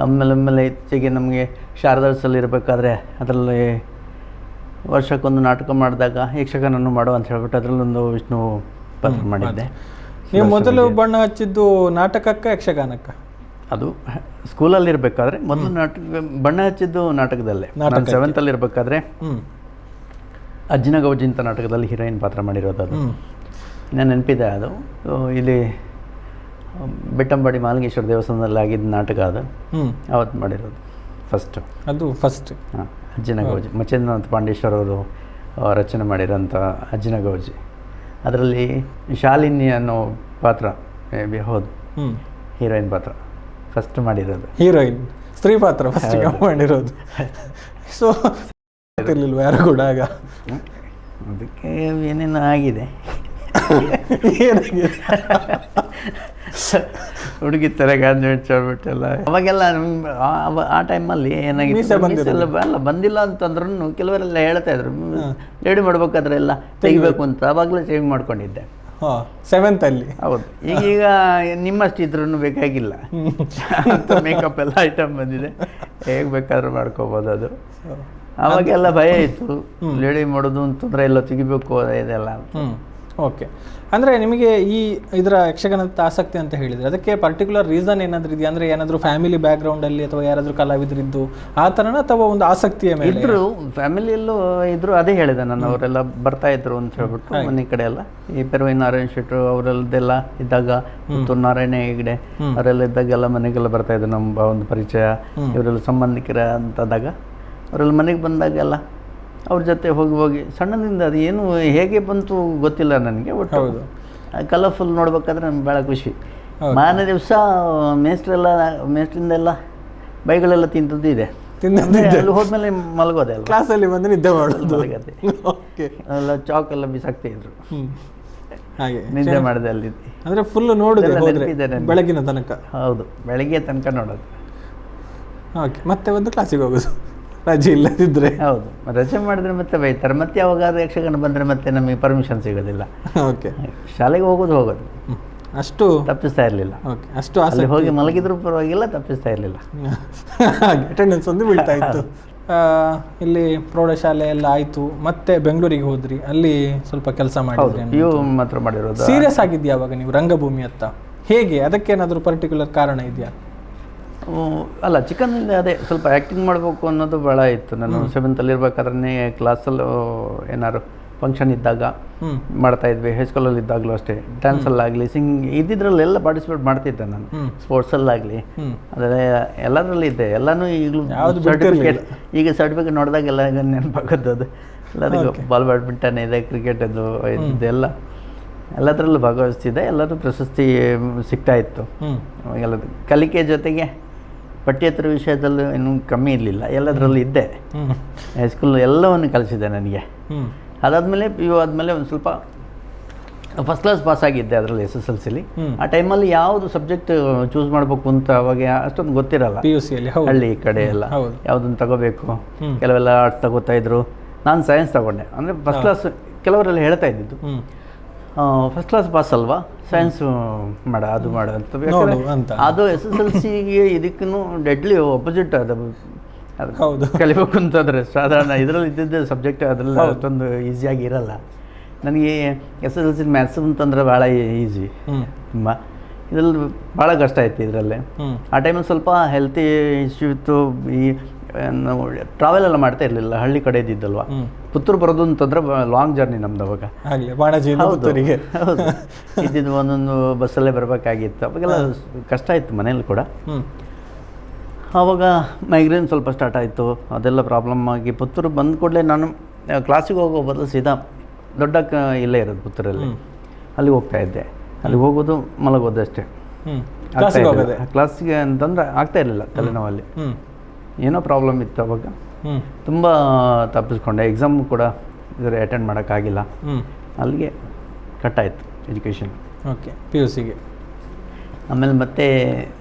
ಆಮೇಲೆ ಇತ್ತೀಚೆಗೆ ನಮಗೆ ಶಾರದಾಸಲ್ಲಿ ಇರಬೇಕಾದ್ರೆ ಅದರಲ್ಲಿ ವರ್ಷಕ್ಕೊಂದು ನಾಟಕ ಮಾಡಿದಾಗ ಯಕ್ಷಗಾನನ್ನು ಮಾಡೋ ಅಂತ ಹೇಳ್ಬಿಟ್ಟು ಅದರಲ್ಲೊಂದು ವಿಷ್ಣು ಪಾತ್ರ ಮಾಡಿದ್ದೆ. ನೀವು ಮೊದಲು ಬಣ್ಣ ಹಚ್ಚಿದ್ದು ನಾಟಕಕ್ಕೆ ಯಕ್ಷಗಾನಕ್ಕ? ಅದು ಸ್ಕೂಲಲ್ಲಿ ಇರಬೇಕಾದ್ರೆ ಮೊದಲು ಬಣ್ಣ ಹಚ್ಚಿದ್ದು ನಾಟಕದಲ್ಲೇ. ನಾನು 7th ಅಲ್ಲಿ ಇರಬೇಕಾದ್ರೆ ಅಜ್ಜಿನ ಗೌಜಿ ಅಂತ ನಾಟಕದಲ್ಲಿ ಹೀರೋಯಿನ್ ಪಾತ್ರ ಮಾಡಿರೋದು. ಅದು ನಾನು ನೆನಪಿದೆ. ಅದು ಇಲ್ಲಿ ಬೆಟ್ಟಂಬಾಡಿ ಮಾಲಿಂಗೇಶ್ವರ ದೇವಸ್ಥಾನದಲ್ಲಿ ಆಗಿದ್ದ ನಾಟಕ ಅದು. ಅವತ್ತು ಮಾಡಿರೋದು ಫಸ್ಟ್. ಹಾಂ, ಅಜ್ಜಿನ ಗೌಜಿ ಮಚೇಂದ್ರನಾಥ್ ಪಾಂಡೇಶ್ವರ ಅವರು ರಚನೆ ಮಾಡಿರೋಂಥ ಅಜ್ಜಿನ ಗೌಜಿ. ಅದರಲ್ಲಿ ಶಾಲಿನಿ ಅನ್ನೋ ಪಾತ್ರ, ಹೌದು, ಹೀರೋಯಿನ್ ಪಾತ್ರ ಫಸ್ಟ್ ಮಾಡಿರೋದು. ಹೀರೋಯಿನ್ ಸ್ತ್ರೀ ಪಾತ್ರ ಫಸ್ಟ್ ಮಾಡಿರೋದು. ಸೊ ಗೊತ್ತಿರ್ಲಿಲ್ವ ಯಾರು ಕೂಡ ಆಗ? ಅದಕ್ಕೆ ಏನೇನು ಆಗಿದೆ, ಹುಡುಗಿ ಥರಗೆ ಹೇಳ್ಬಿಟ್ಟೆಲ್ಲ. ಅವಾಗೆಲ್ಲ ಆ ಟೈಮಲ್ಲಿ ಏನಾಗಿತ್ತು, ಬಂದಿಲ್ಲ ಅಂತಂದ್ರೂ ಕೆಲವರೆಲ್ಲ ಹೇಳ್ತಾ ಇದ್ರು ರೆಡಿ ಮಾಡ್ಬೇಕಾದ್ರೆ ಎಲ್ಲ ತೆಗಿಬೇಕು ಅಂತ. ಅವಾಗಲೇ ಸೇವಿಂಗ್ ಮಾಡ್ಕೊಂಡಿದ್ದೆ 7th ಅಲ್ಲಿ. ಹೌದು, ಈಗೀಗ ನಿಮ್ಮಷ್ಟು ಇದ್ರೂ ಬೇಕಾಗಿಲ್ಲ ಅಂತ ಮೇಕಪ್ ಎಲ್ಲ ಐಟಮ್ ಬಂದಿದೆ, ಹೇಗೆ ಬೇಕಾದ್ರೂ ಮಾಡ್ಕೋಬೋದು. ಅದು ಅವಾಗೆಲ್ಲ ಭಯ ಇತ್ತು, ರೆಡಿ ಮಾಡೋದು ಅಂತಂದ್ರೆ ಎಲ್ಲ ತೆಗಿಬೇಕು ಇದೆಲ್ಲ. ಓಕೆ. ಅಂದರೆ ನಿಮಗೆ ಇದರ ಯಕ್ಷಗಾನದ ಆಸಕ್ತಿ ಅಂತ ಹೇಳಿದರೆ ಅದಕ್ಕೆ ಪರ್ಟಿಕ್ಯುಲರ್ ರೀಸನ್ ಏನಾದರೂ ಇದೆಯಾ? ಅಂದರೆ ಏನಾದರೂ ಫ್ಯಾಮಿಲಿ ಬ್ಯಾಕ್ಗ್ರೌಂಡಲ್ಲಿ ಅಥವಾ ಯಾರಾದರೂ ಕಲಾವಿದರಿದ್ದು ಆ ಥರನ, ಅಥವಾ ಒಂದು ಆಸಕ್ತಿಯ ಮೇಲೆ? ಇದ್ರು, ಫ್ಯಾಮಿಲಿಯಲ್ಲೂ ಇದ್ರು. ಅದೇ ಹೇಳಿದೆ ನಾನು, ಅವರೆಲ್ಲ ಬರ್ತಾ ಇದ್ರು ಅಂತ ಹೇಳ್ಬಿಟ್ಟು ಮನೆ ಕಡೆ ಎಲ್ಲ. ಈ ಪೆರುವಿನ ನಾರಾಯಣ ಶೆಟ್ರು ಅವರೆಲ್ಲದೆಲ್ಲ ಇದ್ದಾಗ, ಪುತ್ತೂರು ನಾರಾಯಣ ಹೆಗ್ಡೆ ಅವರೆಲ್ಲ ಇದ್ದಾಗೆಲ್ಲ ಮನೆಗೆಲ್ಲ ಬರ್ತಾ ಇದ್ರು. ನಮ್ಮ ಒಂದು ಪರಿಚಯ ಇವರೆಲ್ಲ ಸಂಬಂಧಿಕರ ಅಂತದಾಗ ಅವರೆಲ್ಲ ಮನೆಗೆ ಬಂದಾಗೆಲ್ಲ ಅವ್ರ ಜೊತೆ ಹೋಗಿ ಸಣ್ಣದಿಂದ ಅದು ಏನು ಹೇಗೆ ಬಂತು ಗೊತ್ತಿಲ್ಲ ನನಗೆ. ಒಟ್ಟು ಕಲರ್ಫುಲ್ ನೋಡ್ಬೇಕಾದ್ರೆ ನಮ್ಗೆ ಭಾಳ ಖುಷಿ. ಮಾರನೇ ದಿವಸ ಮೇಸ್ಟ್ರಿಂದೆಲ್ಲ ಬೈಗಳೆಲ್ಲ ತಿಂತದ್ದು ಇದೆ. ಅಲ್ಲಿ ಹೋದ್ಮೇಲೆ ಮಲಗೋದೆ ಅಲ್ಲ, ಕ್ಲಾಸಲ್ಲಿ ಬಂದು ನಿದ್ದೆ ಮಾಡೋದು, ಎಲ್ಲ ಚಾಕ್ ಎಲ್ಲ ಬಿಸಾಕ್ತಾ ಇದ್ರು, ಹಾಗೆ ನಿದ್ದೆ ಮಾಡಿದೆ ಅಲ್ಲಿ. ಅಂದರೆ ಫುಲ್ ನೋಡಿದೆ ಬೆಳಗಿನ ತನಕ? ಹೌದು, ಬೆಳಗ್ಗೆ ತನಕ ನೋಡೋದು. ಓಕೆ. ಮತ್ತೆ ಒಂದು ಕ್ಲಾಸಿಗೆ ಹೋಗೋದು ರಜೆ ಇಲ್ಲದಿದ್ದರೆ? ಹೌದು, ರಜೆ ಮಾಡಿದ್ರೆ ಮತ್ತೆ ಬೈತಾರೆ. ಮತ್ತೆ ಯಾವಾಗಾದ್ರೂ ಯಕ್ಷಗಾನ ಬಂದರೆ ಮತ್ತೆ ನಮಗೆ ಪರ್ಮಿಷನ್ ಸಿಗೋದಿಲ್ಲ. ಓಕೆ. ಶಾಲೆಗೆ ಹೋಗೋದು ಅಷ್ಟು ತಪ್ಪಿಸ್ತಾ ಇರಲಿಲ್ಲ. ಓಕೆ, ಅಷ್ಟು ಅಲ್ಲಿ ಹೋಗಿ ಮಲಗಿದ್ರೂ ಪರವಾಗಿಲ್ಲ, ತಪ್ಪಿಸ್ತಾ ಇರಲಿಲ್ಲ. ಅಟೆಂಡೆನ್ಸ್ ಒಂದು ಬೀಳ್ತಾ ಇತ್ತು. ಇಲ್ಲಿ ಪ್ರೌಢಶಾಲೆ ಎಲ್ಲ ಆಯಿತು, ಮತ್ತೆ ಬೆಂಗಳೂರಿಗೆ ಹೋದ್ರಿ, ಅಲ್ಲಿ ಸ್ವಲ್ಪ ಕೆಲಸ ಮಾಡಿದ್ರಿ. PU ಮಾತ್ರ ಮಾಡಿರೋದು. ಸೀರಿಯಸ್ ಆಗಿದೆಯಾ ಅವಾಗ ನೀವು ರಂಗಭೂಮಿ ಅತ್ತ? ಹೇಗೆ, ಅದಕ್ಕೇನಾದರೂ ಪರ್ಟಿಕ್ಯುಲರ್ ಕಾರಣ ಇದೆಯಾ? ಅಲ್ಲ, ಚಿಕ್ಕಂದಿಂದ ಅದೇ ಸ್ವಲ್ಪ ಆ್ಯಕ್ಟಿಂಗ್ ಮಾಡಬೇಕು ಅನ್ನೋದು ಭಾಳ ಇತ್ತು. ನಾನು 7th ಅಲ್ಲಿ ಇರಬೇಕಾದ್ರೆ ಕ್ಲಾಸಲ್ಲೂ ಏನಾದ್ರು ಫಂಕ್ಷನ್ ಇದ್ದಾಗ ಮಾಡ್ತಾ ಇದ್ವಿ. ಹೈಸ್ಕೂಲಲ್ಲಿ ಇದ್ದಾಗಲೂ ಅಷ್ಟೇ, ಡ್ಯಾನ್ಸಲ್ಲಾಗಲಿ, ಇದ್ದಿದ್ರಲ್ಲೆಲ್ಲ ಪಾರ್ಟಿಸಿಪೇಟ್ ಮಾಡ್ತಿದ್ದೆ ನಾನು. ಸ್ಪೋರ್ಟ್ಸಲ್ಲಾಗಲಿ ಅದೆಲ್ಲ ಎಲ್ಲದರಲ್ಲಿ ಇದ್ದೆ. ಎಲ್ಲನೂ ಈಗಲೂ ಈಗ ಸರ್ಟಿಫಿಕೇಟ್ ನೋಡಿದಾಗ ಎಲ್ಲ ನೆನಪಾಗೋದು. ಅದು ಎಲ್ಲದಕ್ಕೂ ಬಾಲ್ ಬ್ಯಾಡ್ಮಿಂಟನ್ ಇದೆ, ಕ್ರಿಕೆಟ್ ಅದು ಇದೆಲ್ಲ ಎಲ್ಲದರಲ್ಲೂ ಭಾಗವಹಿಸ್ತಿದ್ದೆ. ಎಲ್ಲರೂ ಪ್ರಶಸ್ತಿ ಸಿಗ್ತಾ ಇತ್ತು. ಎಲ್ಲದು ಕಲಿಕೆ ಜೊತೆಗೆ ಪಠ್ಯೇತರ ವಿಷಯದಲ್ಲೂ ಇನ್ನೂ ಕಮ್ಮಿ ಇರಲಿಲ್ಲ, ಎಲ್ಲದರಲ್ಲೂ ಇದ್ದೆ. ಹೈಸ್ಕೂಲ್ ಎಲ್ಲವನ್ನು ಕಲಿಸಿದೆ ನನಗೆ. ಅದಾದಮೇಲೆ PU ಆದಮೇಲೆ ಒಂದು ಸ್ವಲ್ಪ ಫಸ್ಟ್ ಕ್ಲಾಸ್ ಪಾಸ್ ಆಗಿದ್ದೆ ಅದರಲ್ಲಿ SSLCಲಿ. ಆ ಟೈಮಲ್ಲಿ ಯಾವುದು ಸಬ್ಜೆಕ್ಟ್ ಚೂಸ್ ಮಾಡಬೇಕು ಅಂತ ಅವಾಗ ಅಷ್ಟೊಂದು ಗೊತ್ತಿರಲ್ಲ. PUC ಹಳ್ಳಿ ಕಡೆ ಎಲ್ಲ ಯಾವುದನ್ನು ತಗೋಬೇಕು, ಕೆಲವೆಲ್ಲ ಆರ್ಟ್ಸ್ ತಗೋತಾ ಇದ್ರು. ನಾನು ಸೈನ್ಸ್ ತಗೊಂಡೆ. ಅಂದರೆ ಫಸ್ಟ್ ಕ್ಲಾಸ್ ಕೆಲವರೆಲ್ಲ ಹೇಳ್ತಾ ಇದ್ದಿದ್ದು, ಫಸ್ಟ್ ಕ್ಲಾಸ್ ಪಾಸ್ ಅಲ್ವಾ, ಸೈನ್ಸು ಮಾಡ ಅಂತ. ಅದು SSLCಗೆ ಇದಕ್ಕೂ ಡೆಡ್ಲಿ ಅಪೋಸಿಟ್. ಅದು ಕಲಿಬೇಕು ಅಂತಂದರೆ ಸಾಧಾರಣ ಇದರಲ್ಲಿ ಇದ್ದಿದ್ದ ಸಬ್ಜೆಕ್ಟ್ ಅದರಲ್ಲಿ ಅಷ್ಟೊಂದು ಈಸಿಯಾಗಿ ಇರಲ್ಲ. ನನಗೆ SSLC ಮ್ಯಾಥ್ಸ್ ಅಂತಂದರೆ ಭಾಳ ಈಸಿ, ತುಂಬ. ಇದರಲ್ಲಿ ಭಾಳ ಕಷ್ಟ ಆಯ್ತು ಇದರಲ್ಲೇ. ಆ ಟೈಮಲ್ಲಿ ಸ್ವಲ್ಪ ಹೆಲ್ತಿ ಇಶ್ಯೂ ಇತ್ತು. ಈ ನಾವು ಟ್ರಾವೆಲ್ ಎಲ್ಲ ಮಾಡ್ತಾ ಇರಲಿಲ್ಲ, ಹಳ್ಳಿ ಕಡೆ ಇದ್ದಿದ್ದಲ್ವ. ಪುತ್ತೂರು ಬರೋದು ಅಂತಂದ್ರೆ ಲಾಂಗ್ ಜರ್ನಿ ನಮ್ದು ಅವಾಗ. ಹೌದು, ಇದ್ದಿದ್ದು ಒಂದೊಂದು ಬಸ್ಸಲ್ಲೇ ಬರಬೇಕಾಗಿತ್ತು. ಅವಾಗೆಲ್ಲ ಕಷ್ಟ ಇತ್ತು ಮನೇಲಿ ಕೂಡ. ಆವಾಗ ಮೈಗ್ರೇನ್ ಸ್ವಲ್ಪ ಸ್ಟಾರ್ಟ್ ಆಯಿತು, ಅದೆಲ್ಲ ಪ್ರಾಬ್ಲಮ್ ಆಗಿ ಪುತ್ತೂರು ಬಂದ ಕೂಡಲೇ ನಾನು ಕ್ಲಾಸಿಗೆ ಹೋಗೋ ಬದಲು ಸೀದಾ ದೊಡ್ಡ ಇಲ್ಲೇ ಇರೋದು ಪುತ್ತೂರಲ್ಲಿ, ಅಲ್ಲಿಗೆ ಹೋಗ್ತಾಯಿದ್ದೆ. ಅಲ್ಲಿಗೆ ಹೋಗೋದು ಮಲಗೋದು ಅಷ್ಟೇ. ಕ್ಲಾಸಿಗೆ ಅಂತಂದರೆ ಆಗ್ತಾ ಇರಲಿಲ್ಲ ತಲೆನೋವಲ್ಲಿ, ಏನೋ ಪ್ರಾಬ್ಲಮ್ ಇತ್ತು ಅವಾಗ. ತುಂಬ ತಪ್ಪಿಸ್ಕೊಂಡೆ, ಎಕ್ಸಾಮ್ ಕೂಡ ಇದರ ಅಟೆಂಡ್ ಮಾಡೋಕ್ಕಾಗಿಲ್ಲ. ಅಲ್ಲಿಗೆ ಕಟ್ಟಾಯಿತು ಎಜುಕೇಷನ್. ಓಕೆ, PUCಗೆ. ಆಮೇಲೆ ಮತ್ತೆ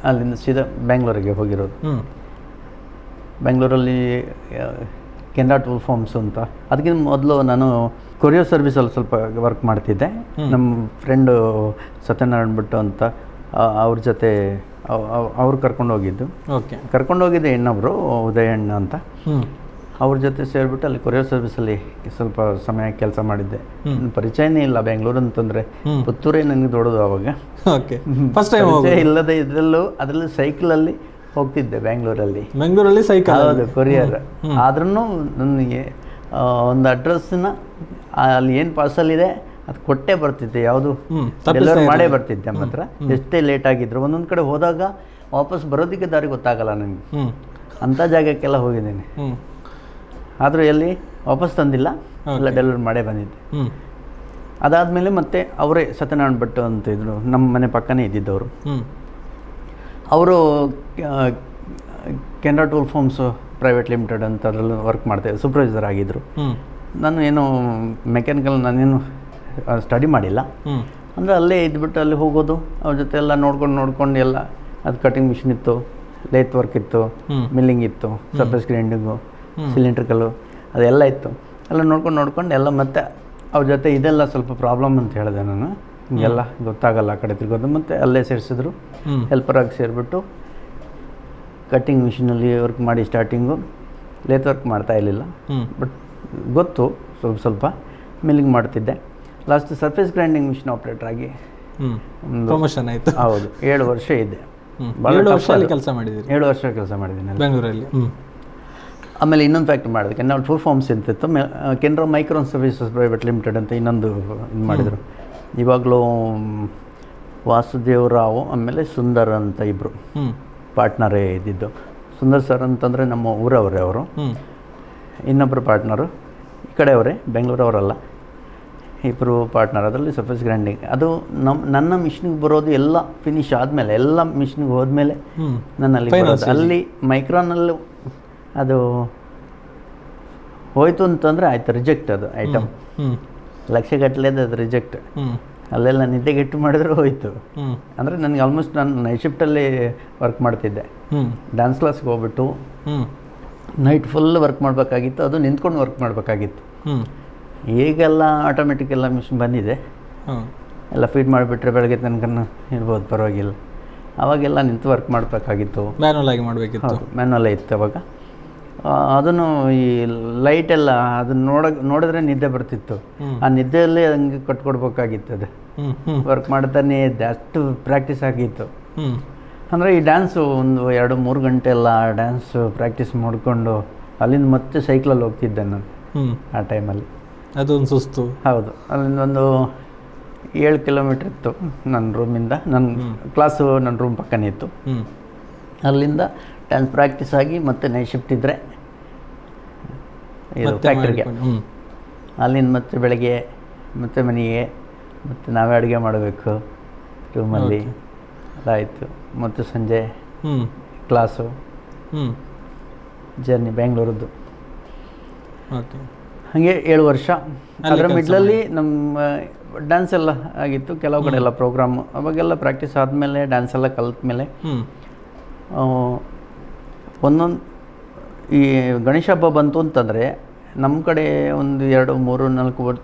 ಅಲ್ಲಿಂದ ಸೀದಾ ಬೆಂಗಳೂರಿಗೆ ಹೋಗಿರೋದು. ಬೆಂಗಳೂರಲ್ಲಿ ಕೆನರಾ ಟೂಲ್ ಫಾರ್ಮ್ಸ್ ಅಂತ, ಅದಕ್ಕಿಂತ ಮೊದಲು ನಾನು ಕೊರಿಯರ್ ಸರ್ವಿಸಲ್ಲಿ ಸ್ವಲ್ಪ ವರ್ಕ್ ಮಾಡ್ತಿದ್ದೆ. ನಮ್ಮ ಫ್ರೆಂಡು ಸತ್ಯನಾರಾಯಣ ಭಟ್ ಅಂತ, ಅವ್ರ ಜೊತೆ ಅವ್ರು ಕರ್ಕೊಂಡು ಹೋಗಿದ್ದು. ಓಕೆ, ಕರ್ಕೊಂಡು ಹೋಗಿದ್ದೆ ಇನ್ನೊಬ್ಬರು ಉದಯಣ್ಣ ಅಂತ, ಅವ್ರ ಜೊತೆ ಸೇರಿಬಿಟ್ಟು ಅಲ್ಲಿ ಕೊರಿಯರ್ ಸರ್ವಿಸಲ್ಲಿ ಸ್ವಲ್ಪ ಸಮಯ ಕೆಲಸ ಮಾಡಿದ್ದೆ. ಪರಿಚಯನೇ ಇಲ್ಲ ಬೆಂಗಳೂರು ಅಂತಂದರೆ, ಪುತ್ತೂರೇ ನನಗೆ ದೊಡ್ಡದು ಆವಾಗ. ಓಕೆ, ಫಸ್ಟ್ ಟೈಮ್ ಇಲ್ಲದೆ ಅದರಲ್ಲಿ ಸೈಕಲಲ್ಲಿ ಹೋಗ್ತಿದ್ದೆ ಬೆಂಗಳೂರಲ್ಲಿ ಸೈಕಲ್. ಹೌದು, ಕೊರಿಯರ್. ಆದ್ರೂ ನನಗೆ ಒಂದು ಅಡ್ರೆಸ್ನ ಅಲ್ಲಿ ಏನು ಪಾರ್ಸಲ್ ಇದೆ ಅದು ಕೊಟ್ಟೇ ಬರ್ತಿದ್ದೆ, ಯಾವುದು ಡೆಲಿವರಿ ಮಾಡೇ ಬರ್ತಿದ್ದೆ. ಮಾತ್ರ ಎಷ್ಟೇ ಲೇಟ್ ಆಗಿದ್ರು ಒಂದೊಂದು ಕಡೆ ಹೋದಾಗ ವಾಪಸ್ ಬರೋದಕ್ಕೆ ದಾರಿ ಗೊತ್ತಾಗಲ್ಲ ನನಗೆ, ಅಂಥ ಜಾಗಕ್ಕೆಲ್ಲ ಹೋಗಿದ್ದೀನಿ. ಆದರೂ ಎಲ್ಲಿ ವಾಪಸ್ ತಂದಿಲ್ಲ, ಎಲ್ಲ ಡೆಲಿವರಿ ಮಾಡೇ ಬಂದಿದ್ದೆ. ಅದಾದಮೇಲೆ ಮತ್ತೆ ಅವರೇ ಸತ್ಯನಾರಾಯಣ ಭಟ್ ಅಂತ ಇದ್ರು, ನಮ್ಮ ಮನೆ ಪಕ್ಕನೇ ಇದ್ದಿದ್ದವರು. ಅವರು Canara tool forms private limited ಅಂತ ಅದರಲ್ಲಿ ವರ್ಕ್ ಮಾಡ್ತಾಯಿದ್ದೆ, ಸೂಪರ್ವೈಸರ್ ಆಗಿದ್ದರು. ನಾನು ಏನು ಮೆಕ್ಯಾನಿಕಲ್ ನಾನೇನು ಸ್ಟಡಿ ಮಾಡಿಲ್ಲ, ಅಂದರೆ ಅಲ್ಲೇ ಇದ್ಬಿಟ್ಟು ಅಲ್ಲಿ ಹೋಗೋದು, ಅವ್ರ ಜೊತೆ ಎಲ್ಲ ನೋಡ್ಕೊಂಡು ಎಲ್ಲ. ಅದು ಕಟಿಂಗ್ ಮಿಷಿನ್ ಇತ್ತು, ಲೇತ್ ವರ್ಕ್ ಇತ್ತು, ಮಿಲ್ಲಿಂಗ್ ಇತ್ತು, ಸರ್ಫೇಸ್ ಗ್ರೈಂಡಿಂಗು, ಸಿಲಿಂಡ್ರಿಕಲ್ಲು, ಅದೆಲ್ಲ ಇತ್ತು. ಎಲ್ಲ ನೋಡ್ಕೊಂಡು ಎಲ್ಲ. ಮತ್ತು ಅವ್ರ ಜೊತೆ ಇದೆಲ್ಲ ಸ್ವಲ್ಪ ಪ್ರಾಬ್ಲಮ್ ಅಂತ ಹೇಳಿದೆ ನಾನು, ಹಿಂಗೆಲ್ಲ ಗೊತ್ತಾಗಲ್ಲ ಆ ಕಡೆ ತಿರ್ಗೋದು. ಮತ್ತು ಅಲ್ಲೇ ಸೇರಿಸಿದ್ರು, ಹೆಲ್ಪರಾಗಿ ಸೇರಿಬಿಟ್ಟು ಕಟ್ಟಿಂಗ್ ಮಿಷಿನಲ್ಲಿ ವರ್ಕ್ ಮಾಡಿ ಸ್ಟಾರ್ಟಿಂಗು. ಲೇತ್ ವರ್ಕ್ ಮಾಡ್ತಾ ಇರಲಿಲ್ಲ, ಬಟ್ ಗೊತ್ತು ಸ್ವಲ್ಪ. ಮಿಲ್ಲಿಂಗ್ ಮಾಡ್ತಿದ್ದೆ. Last surface grinding machine operator ಆಗಿ ಪ್ರಮೋಷನ್ ಆಯಿತು. ಹೌದು, 7 ವರ್ಷ ಇದ್ದೆ. 7 ವರ್ಷ ಕೆಲಸ ಮಾಡಿದ್ದೀನಿ. 7 ವರ್ಷ ಕೆಲಸ ಮಾಡಿದ್ದೀನಿ ಬೆಂಗಳೂರಲ್ಲಿ. ಆಮೇಲೆ ಇನ್ನೊಂದು ಫ್ಯಾಕ್ಟ್ರಿ ಮಾಡಿದೆ, ಕೆನರಾ ಟೂಲ್ ಫಾರ್ಮ್ಸ್ ಅಂತಿತ್ತು, Canara micron services private limited ಅಂತ ಇನ್ನೊಂದು ಇದು ಮಾಡಿದರು. ಇವಾಗಲೂ ವಾಸುದೇವರಾವ್ ಆಮೇಲೆ ಸುಂದರ್ ಅಂತ ಇಬ್ಬರು ಪಾರ್ಟ್ನರೇ ಇದ್ದಿದ್ದು. ಸುಂದರ್ ಸರ್ ಅಂತಂದರೆ ನಮ್ಮ ಊರವರೇ ಅವರು. ಇನ್ನೊಬ್ಬರು ಪಾರ್ಟ್ನರು ಈ ಕಡೆಯವರೇ, ಬೆಂಗಳೂರವರಲ್ಲ. ಇಬ್ಬರು ಪಾರ್ಟ್ನರ್. ಅದರಲ್ಲಿ ಸರ್ಫೇಸ್ ಗ್ರೈಂಡಿಂಗ್ ಅದು ನನ್ನ ಮಿಷಿನ್ಗೆ ಬರೋದು ಎಲ್ಲ ಫಿನಿಶ್ ಆದಮೇಲೆ, ಎಲ್ಲ ಮಿಷಿನ್ಗೆ ಹೋದ್ಮೇಲೆ ನನ್ನಲ್ಲಿ ಬರೋದು. ಅಲ್ಲಿ ಮೈಕ್ರಾನಲ್ಲೂ ಅದು ಹೋಯ್ತು ಅಂತಂದರೆ ಆಯಿತು, ರಿಜೆಕ್ಟ್. ಅದು ಐಟಮ್ ಲಕ್ಷಗಟ್ಟಲೆದು ಅದು ರಿಜೆಕ್ಟ್. ಅಲ್ಲೆಲ್ಲ ನಿದ್ದೆಗೆಟ್ಟು ಮಾಡಿದ್ರೆ ಹೋಯ್ತು. ಅಂದರೆ ನನಗೆ ಆಲ್ಮೋಸ್ಟ್ ನಾನು ನೈಟ್ ಶಿಫ್ಟಲ್ಲಿ ವರ್ಕ್ ಮಾಡ್ತಿದ್ದೆ. ಡ್ಯಾನ್ಸ್ ಕ್ಲಾಸ್ಗೆ ಹೋಗ್ಬಿಟ್ಟು ನೈಟ್ ಫುಲ್ ವರ್ಕ್ ಮಾಡಬೇಕಾಗಿತ್ತು, ಅದು ನಿಂತ್ಕೊಂಡು ವರ್ಕ್ ಮಾಡಬೇಕಾಗಿತ್ತು. ಈಗೆಲ್ಲ ಆಟೋಮೆಟಿಕ್ ಎಲ್ಲ ಮಿಷಿನ್ ಬಂದಿದೆ, ಎಲ್ಲ ಫೀಡ್ ಮಾಡಿಬಿಟ್ರೆ ಬೆಳಗ್ಗೆ ತನಕ ಇರ್ಬೋದು, ಪರವಾಗಿಲ್ಲ. ಅವಾಗೆಲ್ಲ ನಿಂತು ವರ್ಕ್ ಮಾಡಬೇಕಾಗಿತ್ತು, ಮ್ಯಾನುವಲ್ ಆಗಿ ಮಾಡಬೇಕಿತ್ತು. ಮ್ಯಾನುವಲ್ಲೇ ಇತ್ತು ಅವಾಗ. ಅದನ್ನು ಈ ಲೈಟೆಲ್ಲ ಅದನ್ನು ನೋಡಿದ್ರೆ ನಿದ್ದೆ ಬರ್ತಿತ್ತು. ಆ ನಿದ್ದೆಯಲ್ಲೇ ಹಂಗೆ ಕಟ್ಕೊಡ್ಬೇಕಾಗಿತ್ತು. ಅದು ವರ್ಕ್ ಮಾಡ್ತಾನೆ ಇದ್ದೆ, ಅಷ್ಟು ಪ್ರಾಕ್ಟೀಸ್ ಆಗಿತ್ತು. ಅಂದರೆ ಈ ಡ್ಯಾನ್ಸು ಒಂದು 2-3 ಗಂಟೆ ಎಲ್ಲ ಡ್ಯಾನ್ಸ್ ಪ್ರಾಕ್ಟೀಸ್ ಮಾಡಿಕೊಂಡು ಅಲ್ಲಿಂದ ಮತ್ತೆ ಸೈಕ್ಲಲ್ಲಿ ಹೋಗ್ತಿದ್ದೆ ನಾನು ಆ ಟೈಮಲ್ಲಿ. ಅದೊಂದು ಸುಸ್ತು. ಹೌದು, ಅಲ್ಲಿಂದ ಒಂದು 7 ಕಿಲೋಮೀಟ್ರ್ ಇತ್ತು ನನ್ನ ರೂಮಿಂದ. ನನ್ನ ಕ್ಲಾಸು ನನ್ನ ರೂಮ್ ಪಕ್ಕನೇ ಇತ್ತು. ಅಲ್ಲಿಂದ ಡ್ಯಾನ್ಸ್ ಪ್ರಾಕ್ಟೀಸ್ ಆಗಿ ಮತ್ತೆ ನೈಟ್ ಶಿಫ್ಟ್ ಇದ್ದರೆ ಇದು ಫ್ಯಾಕ್ಟ್ರಿಗೆ, ಅಲ್ಲಿಂದ ಮತ್ತೆ ಬೆಳಗ್ಗೆ ಮತ್ತೆ ಮನೆಗೆ ಮತ್ತು ನಾವೇ ಅಡುಗೆ ಮಾಡಬೇಕು ರೂಮಲ್ಲಿ. ಅದಾಯಿತು. ಮತ್ತು ಸಂಜೆ ಕ್ಲಾಸು, ಜರ್ನಿ ಬೆಂಗಳೂರದ್ದು. ಹಾಗೆ 7 ವರ್ಷ. ಅದರ ಮಿಡ್ಲಲ್ಲಿ ನಮ್ಮ ಡ್ಯಾನ್ಸ್ ಎಲ್ಲ ಆಗಿತ್ತು, ಕೆಲವು ಕಡೆ ಎಲ್ಲ ಪ್ರೋಗ್ರಾಮು. ಅವಾಗೆಲ್ಲ ಪ್ರಾಕ್ಟೀಸ್ ಆದಮೇಲೆ ಡ್ಯಾನ್ಸ್ ಎಲ್ಲ ಕಲಿತ ಮೇಲೆ ಒಂದೊಂದು ಈ ಗಣೇಶ ಹಬ್ಬ ಬಂತು ಅಂತಂದರೆ ನಮ್ಮ ಕಡೆ ಒಂದು 2, 3, 4 ವರ್ಷ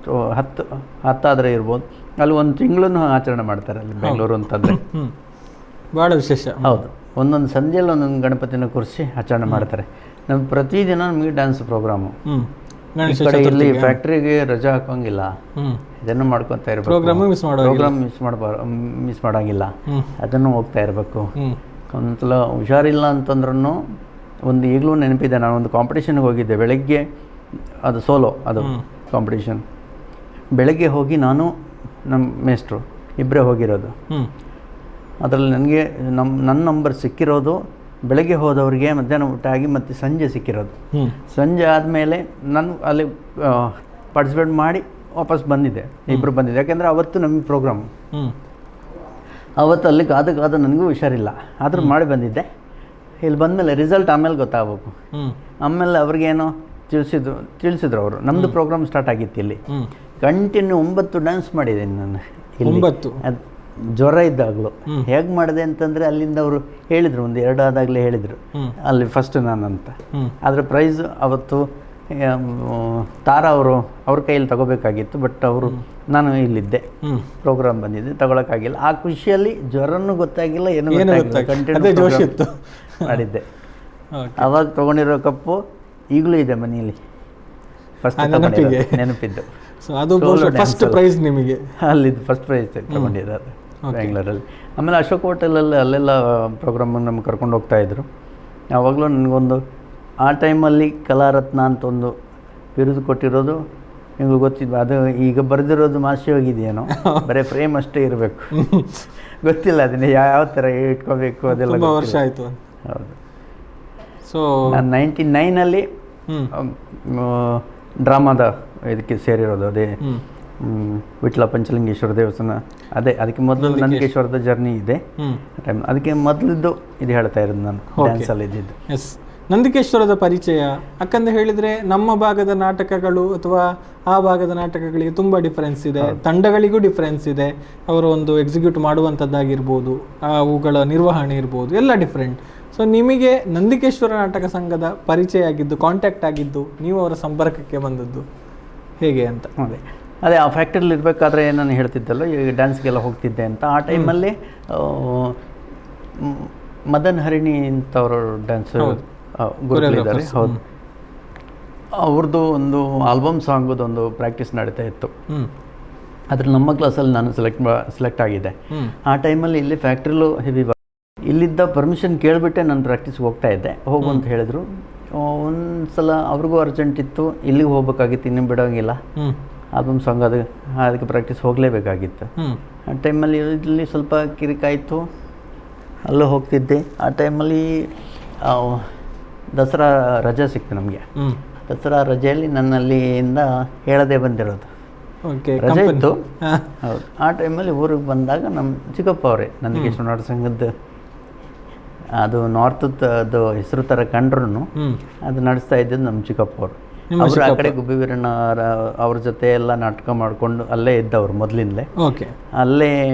10 ಆದರೆ ಇರ್ಬೋದು, ಅಲ್ಲಿ 1 ತಿಂಗಳೂ ಆಚರಣೆ ಮಾಡ್ತಾರೆ ಅಲ್ಲಿ ಬೆಂಗಳೂರು ಅಂತಂದರೆ. ಭಾಳ ವಿಶೇಷ. ಹೌದು, ಒಂದೊಂದು ಸಂಜೆಯಲ್ಲಿ ಒಂದೊಂದು ಗಣಪತಿನ ಕೂರಿಸಿ ಆಚರಣೆ ಮಾಡ್ತಾರೆ. ನಮ್ಮ ಪ್ರತಿದಿನ ನಮಗೆ ಡ್ಯಾನ್ಸ್ ಪ್ರೋಗ್ರಾಮು. ಈ ಕಡೆ ಇಲ್ಲಿ ಫ್ಯಾಕ್ಟ್ರಿಗೆ ರಜಾ ಹಾಕೋಂಗಿಲ್ಲ, ಇದನ್ನು ಮಾಡ್ಕೊತಾ ಇರಬೇಕು. ಪ್ರೋಗ್ರಾಮ್ ಮಿಸ್ ಮಾಡೋಂಗಿಲ್ಲ, ಅದನ್ನು ಹೋಗ್ತಾ ಇರಬೇಕು. ಒಂದ್ಸಲ ಹುಷಾರಿಲ್ಲ ಅಂತಂದ್ರೂ ಒಂದು ಈಗಲೂ ನೆನಪಿದೆ, ನಾನು ಒಂದು ಕಾಂಪಿಟೇಷನ್ಗೆ ಹೋಗಿದ್ದೆ ಬೆಳಗ್ಗೆ. ಅದು ಸೋಲೋ, ಅದು ಕಾಂಪಿಟೇಷನ್. ಬೆಳಗ್ಗೆ ಹೋಗಿ ನಾನು ನಮ್ಮ ಮೇಸ್ಟ್ರು ಇಬ್ಬರೇ ಹೋಗಿರೋದು. ಅದರಲ್ಲಿ ನನಗೆ ನನ್ನ ನಂಬರ್ ಸಿಕ್ಕಿರೋದು ಬೆಳಗ್ಗೆ ಹೋದವ್ರಿಗೆ ಮಧ್ಯಾಹ್ನ ಊಟ ಆಗಿ ಮತ್ತು ಸಂಜೆ ಸಿಕ್ಕಿರೋದು. ಸಂಜೆ ಆದಮೇಲೆ ನಾನು ಅಲ್ಲಿ ಪಾರ್ಟಿಸಿಪೇಟ್ ಮಾಡಿ ವಾಪಸ್ ಬಂದಿದ್ದೆ, ಇಬ್ಬರು ಬಂದಿದ್ದೆ. ಯಾಕೆಂದರೆ ಅವತ್ತು ನಮಗೆ ಪ್ರೋಗ್ರಾಮ್, ಅವತ್ತು ಅಲ್ಲಿ ಕಾದು ನನಗೂ ಹುಷಾರಿಲ್ಲ, ಆದರೂ ಮಾಡಿ ಬಂದಿದ್ದೆ. ಇಲ್ಲಿ ಬಂದಮೇಲೆ ರಿಸಲ್ಟ್ ಆಮೇಲೆ ಗೊತ್ತಾಗಬೇಕು. ಆಮೇಲೆ ಅವ್ರಿಗೇನೋ ತಿಳಿಸಿದ್ರು ಅವರು. ನಮ್ಮದು ಪ್ರೋಗ್ರಾಮ್ ಸ್ಟಾರ್ಟ್ ಆಗಿತ್ತು ಇಲ್ಲಿ. ಕಂಟಿನ್ಯೂ 9 ಡ್ಯಾನ್ಸ್ ಮಾಡಿದ್ದೀನಿ ನಾನು ಇಲ್ಲಿ. ಅದು ಜ್ವರ ಇದ್ದಾಗಲೂ ಹೇಗೆ ಮಾಡಿದೆ ಅಂತಂದರೆ ಅಲ್ಲಿಂದ ಅವರು ಹೇಳಿದರು, ಒಂದು 2 ಆದಾಗಲೇ ಹೇಳಿದರು ಅಲ್ಲಿ ಫಸ್ಟ್ ನಾನಂತ. ಆದರೆ ಪ್ರೈಸ್ ಅವತ್ತು ತಾರಾ ಅವ್ರ ಕೈಯಲ್ಲಿ ತಗೋಬೇಕಾಗಿತ್ತು. ಬಟ್ ನಾನು ಇಲ್ಲಿದ್ದೆ, ಪ್ರೋಗ್ರಾಮ್ ಬಂದಿದ್ದೆ, ತಗೊಳಕ್ಕಾಗಿಲ್ಲ. ಆ ಖುಷಿಯಲ್ಲಿ ಜ್ವರನೂ ಗೊತ್ತಾಗಿಲ್ಲ, ಏನು ಕಂಟಿನ್ಯೂ ಮಾಡಿದ್ದೆ. ಅವಾಗ ತೊಗೊಂಡಿರೋ ಕಪ್ಪು ಈಗಲೂ ಇದೆ ಮನೆಯಲ್ಲಿ, ಫಸ್ಟ್ ನೆನಪಿದ್ದು. ಫಸ್ಟ್ ಪ್ರೈಸ್ ನಿಮಗೆ ಅಲ್ಲಿದ್ದು ಫಸ್ಟ್ ಪ್ರೈಸ್ ತಗೊಂಡಿರೋದು ಬ್ಯಾಂಗ್ಳೂರಲ್ಲಿ. ಆಮೇಲೆ ಅಶೋಕ್ ಹೋಟೆಲಲ್ಲಿ ಅಲ್ಲೆಲ್ಲ ಪ್ರೋಗ್ರಾಮ್ ನಮ್ಗೆ ಕರ್ಕೊಂಡು ಹೋಗ್ತಾಯಿದ್ರು. ಯಾವಾಗಲೂ ನನಗೊಂದು ಆ ಟೈಮಲ್ಲಿ ಕಲಾರತ್ನ ಅಂತ ಒಂದು ಬಿರುದು ಕೊಟ್ಟಿರೋದು ನಿಮ್ಗೆ ಗೊತ್ತಿದ್ದು. ಅದು ಈಗ ಬರೆದಿರೋದು ಮಾಸಿ ಹೋಗಿದೆಯೇನೋ, ಬರೀ ಫ್ರೇಮ್ ಅಷ್ಟೇ ಇರಬೇಕು, ಗೊತ್ತಿಲ್ಲ ಅದನ್ನ ಯಾವ ಥರ ಇಟ್ಕೋಬೇಕು ಅದೆಲ್ಲ. ವರ್ಷ ಆಯಿತು. ಹೌದು. ಸೊ ನಾನು 99ನಲ್ಲಿ ಡ್ರಾಮಾದ ಇದಕ್ಕೆ ಸೇರಿರೋದು. ಅದೇ ವಿಟ್ಲ ಪಂಚಲಿಂಗೇಶ್ವರ ದೇವಸ್ಥಾನ. ಅದಕ್ಕೆ ಮೊದಲು ನಂದಿಕೇಶ್ವರದ ಜರ್ನಿ ಇದೆ ಟೈಮ್. ಅದಕ್ಕೆ ಮೊದಲಿದ್ದು ಇದು ಹೇಳ್ತಾ ಇರೋದು ನಾನು, ಡ್ಯಾನ್ಸಲ್ಲಿ ಇದ್ದಿದ್ದು. ಎಸ್, ನಂದಿಕೇಶ್ವರದ ಪರಿಚಯ ಯಾಕಂದ್ರೆ ಹೇಳಿದರೆ ನಮ್ಮ ಭಾಗದ ನಾಟಕಗಳು ಅಥವಾ ಆ ಭಾಗದ ನಾಟಕಗಳಿಗೆ ತುಂಬ ಡಿಫರೆನ್ಸ್ ಇದೆ, ತಂಡಗಳಿಗೂ ಡಿಫರೆನ್ಸ್ ಇದೆ. ಅವರು ಒಂದು ಎಕ್ಸಿಕ್ಯೂಟ್ ಮಾಡುವಂಥದ್ದಾಗಿರ್ಬೋದು, ಅವುಗಳ ನಿರ್ವಹಣೆ ಇರ್ಬೋದು, ಎಲ್ಲ ಡಿಫ್ರೆಂಟ್. ಸೊ ನಿಮಗೆ ನಂದಿಕೇಶ್ವರ ನಾಟಕ ಸಂಘದ ಪರಿಚಯ ಆಗಿದ್ದು, ಕಾಂಟ್ಯಾಕ್ಟ್ ಆಗಿದ್ದು, ನೀವು ಅವರ ಸಂಪರ್ಕಕ್ಕೆ ಬಂದದ್ದು ಹೇಗೆ ಅಂತ? ಅದೇ ಆ ಫ್ಯಾಕ್ಟ್ರಿಲಿ ಇರಬೇಕಾದ್ರೆ ನಾನು ಹೇಳ್ತಿದ್ದಲ್ಲ, ಈಗ ಡ್ಯಾನ್ಸ್ಗೆಲ್ಲ ಹೋಗ್ತಿದ್ದೆ ಅಂತ. ಆ ಟೈಮಲ್ಲಿ ಮದನ್ ಹರಿಣಿ ಅಂತವರು ಡ್ಯಾನ್ಸ್ ಗುರುಗಳಿದ್ದಾರೆ. ಹೌದು, ಅವ್ರದ್ದು ಒಂದು ಆಲ್ಬಮ್ ಸಾಂಗದು ಒಂದು ಪ್ರಾಕ್ಟೀಸ್ ನಡೀತಾ ಇತ್ತು. ಅದ್ರ ನಮ್ಮ ಕ್ಲಾಸಲ್ಲಿ ನಾನು ಸೆಲೆಕ್ಟ್ ಆಗಿದೆ. ಆ ಟೈಮಲ್ಲಿ ಇಲ್ಲಿ ಫ್ಯಾಕ್ಟ್ರಿಲೂ ಹೆವಿ ಇಲ್ಲಿದ್ದ ಪರ್ಮಿಷನ್ ಕೇಳಿಬಿಟ್ಟೆ ನಾನು ಪ್ರಾಕ್ಟೀಸ್ಗೆ ಹೋಗ್ತಾ ಇದ್ದೆ. ಹೋಗು ಅಂತ ಹೇಳಿದ್ರು. ಒಂದು ಸಲ ಅವ್ರಿಗೂ ಅರ್ಜೆಂಟ್ ಇತ್ತು, ಇಲ್ಲಿಗೆ ಹೋಗ್ಬೇಕಾಗಿತ್ತು, ಇನ್ನೂ ಬಿಡೋಂಗಿಲ್ಲ, ಆಲ್ಬಮ್ ಸಾಂಗ್ ಅದಕ್ಕೆ ಪ್ರಾಕ್ಟೀಸ್ ಹೋಗಲೇಬೇಕಾಗಿತ್ತು. ಆ ಟೈಮಲ್ಲಿ ಇಲ್ಲಿ ಸ್ವಲ್ಪ ಕಿರಿಕಾಯಿತು, ಅಲ್ಲೂ ಹೋಗ್ತಿದ್ದೆ. ಆ ಟೈಮಲ್ಲಿ ದಸರಾ ರಜೆ ಸಿಕ್ತು ನಮಗೆ. ದಸರಾ ರಜೆಯಲ್ಲಿ ನನ್ನಲ್ಲಿಂದ ಹೇಳದೆ ಬಂದಿರೋದು, ರಜೆ ಇತ್ತು. ಹೌದು, ಆ ಟೈಮಲ್ಲಿ ಊರಿಗೆ ಬಂದಾಗ ನಮ್ಮ ಚಿಕ್ಕಪ್ಪ ಅವರೇ ನಂದಿಕೇಶ್ವರ ನಾಟಕ ಸಂಘದ, ಅದು ನಾರ್ತದ್ದು ಹೆಸರು ಥರ ಕಂಡ್ರು ಅದು ನಡೆಸ್ತಾ ಇದ್ದದ್ದು ನಮ್ಮ ಚಿಕ್ಕಪ್ಪ ಅವರು. ಅವರು ಆ ಕಡೆ ಗುಬ್ಬಿ ವೀರಣ್ಣ ಅವ್ರ ಜೊತೆ ಎಲ್ಲ ನಾಟಕ ಮಾಡಿಕೊಂಡು ಅಲ್ಲೇ ಇದ್ದವ್ರು ಮೊದಲಿಂದಲೇ.